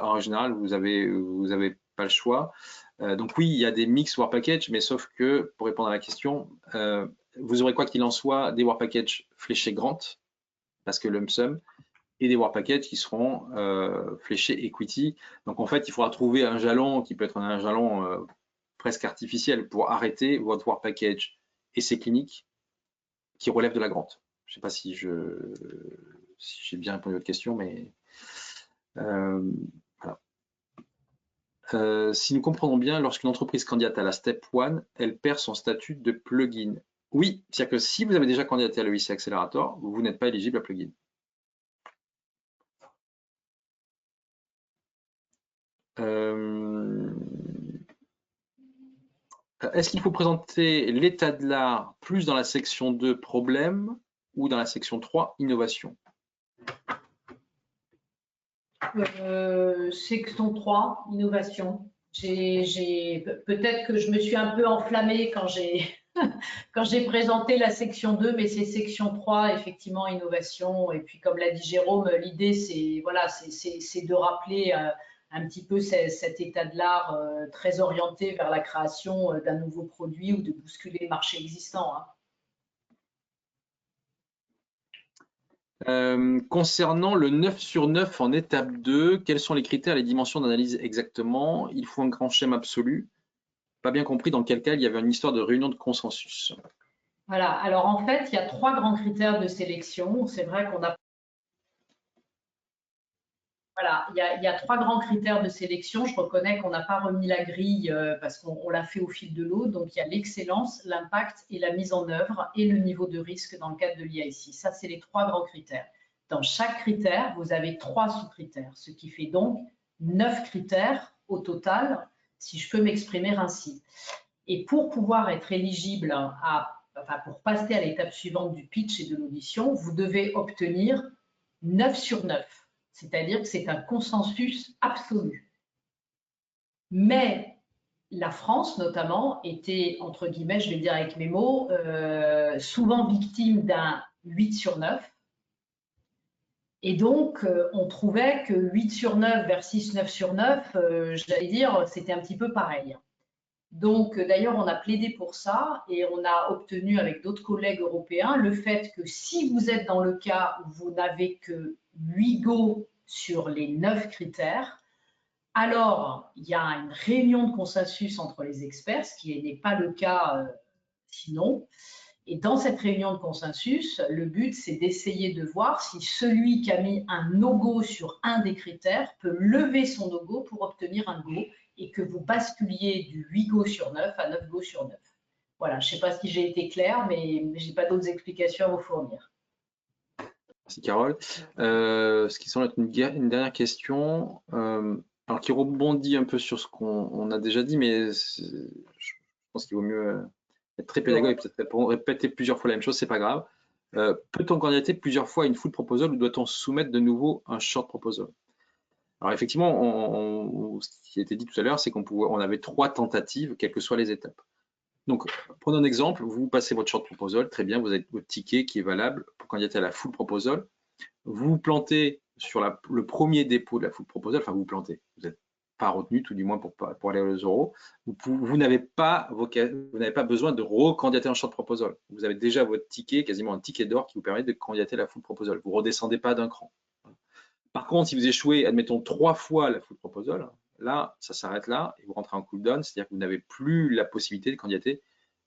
Speaker 1: en général, vous avez pas le choix. Donc oui, il y a des mix War Package, mais sauf que, pour répondre à la question, vous aurez quoi qu'il en soit des War Package fléchés Grant, parce que lump sum, et des War Package qui seront fléchés Equity. Donc en fait, il faudra trouver un jalon qui peut être un jalon presque artificiel pour arrêter votre War Package et ses cliniques qui relèvent de la Grant. Je ne sais pas si j'ai bien répondu à votre question, mais voilà. Si nous comprenons bien, lorsqu'une entreprise candidate à la Step 1, elle perd son statut de plugin. Oui, c'est-à-dire que si vous avez déjà candidaté à l'EIC Accelerator, vous n'êtes pas éligible à plugin. Est-ce qu'il faut présenter l'état de l'art plus dans la section 2, problème, ou dans la section 3, innovation?
Speaker 2: Section 3, innovation. Peut-être que je me suis un peu enflammée quand j'ai présenté la section 2, mais c'est section 3, effectivement, innovation. Et puis, comme l'a dit Jérôme, l'idée, c'est voilà, c'est de rappeler un petit peu cet état de l'art très orienté vers la création d'un nouveau produit ou de bousculer le marché existant. Hein.
Speaker 1: Concernant le 9 sur 9 en étape 2, quels sont les critères et les dimensions d'analyse exactement? Il faut un grand schéma absolu. Pas bien compris dans quel cas il y avait une histoire de réunion de consensus.
Speaker 2: Voilà, alors en fait, il y a 3 grands critères de sélection. C'est vrai qu'on a Voilà, il y a 3 grands critères de sélection. Je reconnais qu'on n'a pas remis la grille parce qu'on l'a fait au fil de l'eau. Donc, il y a l'excellence, l'impact et la mise en œuvre et le niveau de risque dans le cadre de l'IIC. Ça, c'est les 3 grands critères. Dans chaque critère, vous avez 3 sous-critères, ce qui fait donc 9 critères au total, si je peux m'exprimer ainsi. Et pour pouvoir être éligible pour passer à l'étape suivante du pitch et de l'audition, vous devez obtenir 9 sur 9. C'est-à-dire que c'est un consensus absolu. Mais la France, notamment, était, entre guillemets, je vais le dire avec mes mots, souvent victime d'un 8 sur 9. Et donc, on trouvait que 8 sur 9 versus 9 sur 9, j'allais dire, c'était un petit peu pareil. Donc, d'ailleurs, on a plaidé pour ça et on a obtenu avec d'autres collègues européens le fait que si vous êtes dans le cas où vous n'avez que 8 go sur les 9 critères, alors il y a une réunion de consensus entre les experts, ce qui n'est pas le cas sinon. Et dans cette réunion de consensus, le but, c'est d'essayer de voir si celui qui a mis un no-go sur un des critères peut lever son no-go pour obtenir un go et que vous basculiez du 8 go sur 9 à 9 go sur 9. Voilà, je ne sais pas si j'ai été claire, mais je n'ai pas d'autres explications à vous fournir.
Speaker 1: Merci Carole. Ce qui semble être une dernière question, alors qui rebondit un peu sur ce qu'on a déjà dit, mais je pense qu'il vaut mieux être très pédagogue et peut-être répéter plusieurs fois la même chose, c'est pas grave. Peut-on candidater plusieurs fois à une full proposal ou doit-on soumettre de nouveau un short proposal? Alors effectivement, ce qui a été dit tout à l'heure, c'est on avait 3 tentatives, quelles que soient les étapes. Donc, prenons un exemple, vous passez votre short proposal, très bien, vous avez votre ticket qui est valable pour candidater à la full proposal. Vous vous plantez sur le premier dépôt de la full proposal, enfin vous plantez, vous n'êtes pas retenu, tout du moins pour aller aux euros. Vous n'avez pas besoin de recandidater un short proposal. Vous avez déjà votre ticket, quasiment un ticket d'or qui vous permet de candidater à la full proposal. Vous ne redescendez pas d'un cran. Par contre, si vous échouez, admettons 3 fois la full proposal, là, ça s'arrête là et vous rentrez en cooldown, c'est-à-dire que vous n'avez plus la possibilité de candidater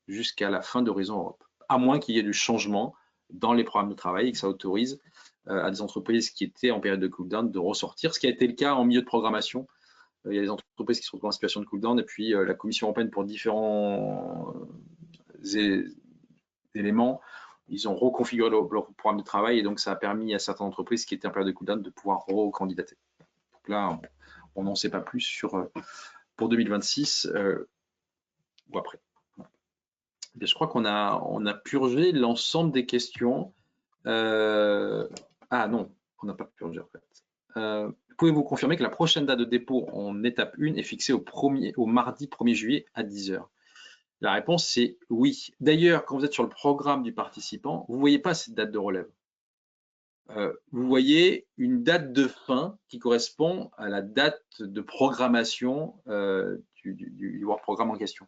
Speaker 1: jusqu'à la fin d'Horizon Europe, à moins qu'il y ait du changement dans les programmes de travail et que ça autorise à des entreprises qui étaient en période de cooldown de ressortir, ce qui a été le cas en milieu de programmation. Il y a des entreprises qui se retrouvent en situation de cooldown et puis la Commission européenne, pour différents éléments, ils ont reconfiguré leur programme de travail et donc ça a permis à certaines entreprises qui étaient en période de cooldown de pouvoir recandidater. Donc là, on n'en sait pas plus pour 2026 ou après. Je crois qu'on a purgé l'ensemble des questions. Ah non, on n'a pas purgé en fait. Pouvez-vous confirmer que la prochaine date de dépôt en étape 1 est fixée au mardi 1er juillet à 10 h? La réponse c'est oui. D'ailleurs, quand vous êtes sur le programme du participant, vous ne voyez pas cette date de relève. Vous voyez une date de fin qui correspond à la date de programmation du Work Programme en question.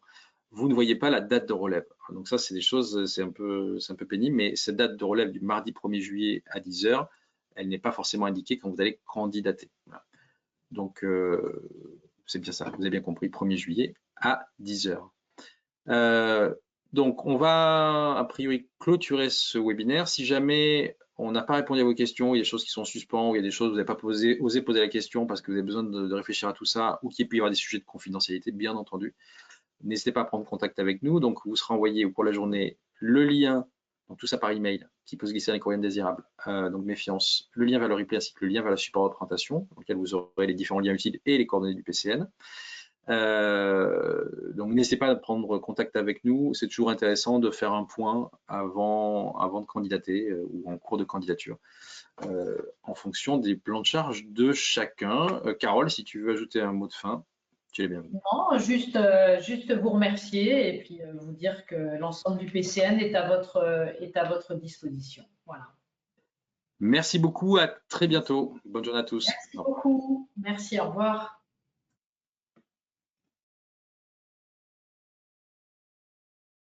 Speaker 1: Vous ne voyez pas la date de relève. Donc ça, c'est des choses, c'est un peu pénible, mais cette date de relève du mardi 1er juillet à 10 h, elle n'est pas forcément indiquée quand vous allez candidater. Voilà. Donc, c'est bien ça, vous avez bien compris, 1er juillet à 10 h. Donc, on va a priori clôturer ce webinaire. Si jamais on n'a pas répondu à vos questions, il y a des choses qui sont en suspens, ou il y a des choses où vous n'avez pas osé poser la question parce que vous avez besoin de réfléchir à tout ça, ou qu'il peut y avoir des sujets de confidentialité, bien entendu, n'hésitez pas à prendre contact avec nous. Donc, vous sera envoyé au cours de la journée le lien, donc tout ça par email, qui peut se glisser dans les courriers indésirables. Donc, méfiance, le lien vers le replay ainsi que le lien vers le support de présentation, dans lequel vous aurez les différents liens utiles et les coordonnées du PCN. Donc, n'hésitez pas à prendre contact avec nous. C'est toujours intéressant de faire un point avant de candidater ou en cours de candidature, en fonction des plans de charge de chacun. Carole, si tu veux ajouter un mot de fin.
Speaker 2: Non, juste vous remercier et puis vous dire que l'ensemble du PCN est à votre disposition. Voilà.
Speaker 1: Merci beaucoup, à très bientôt. Bonne journée à tous.
Speaker 2: Merci beaucoup. Merci, au revoir.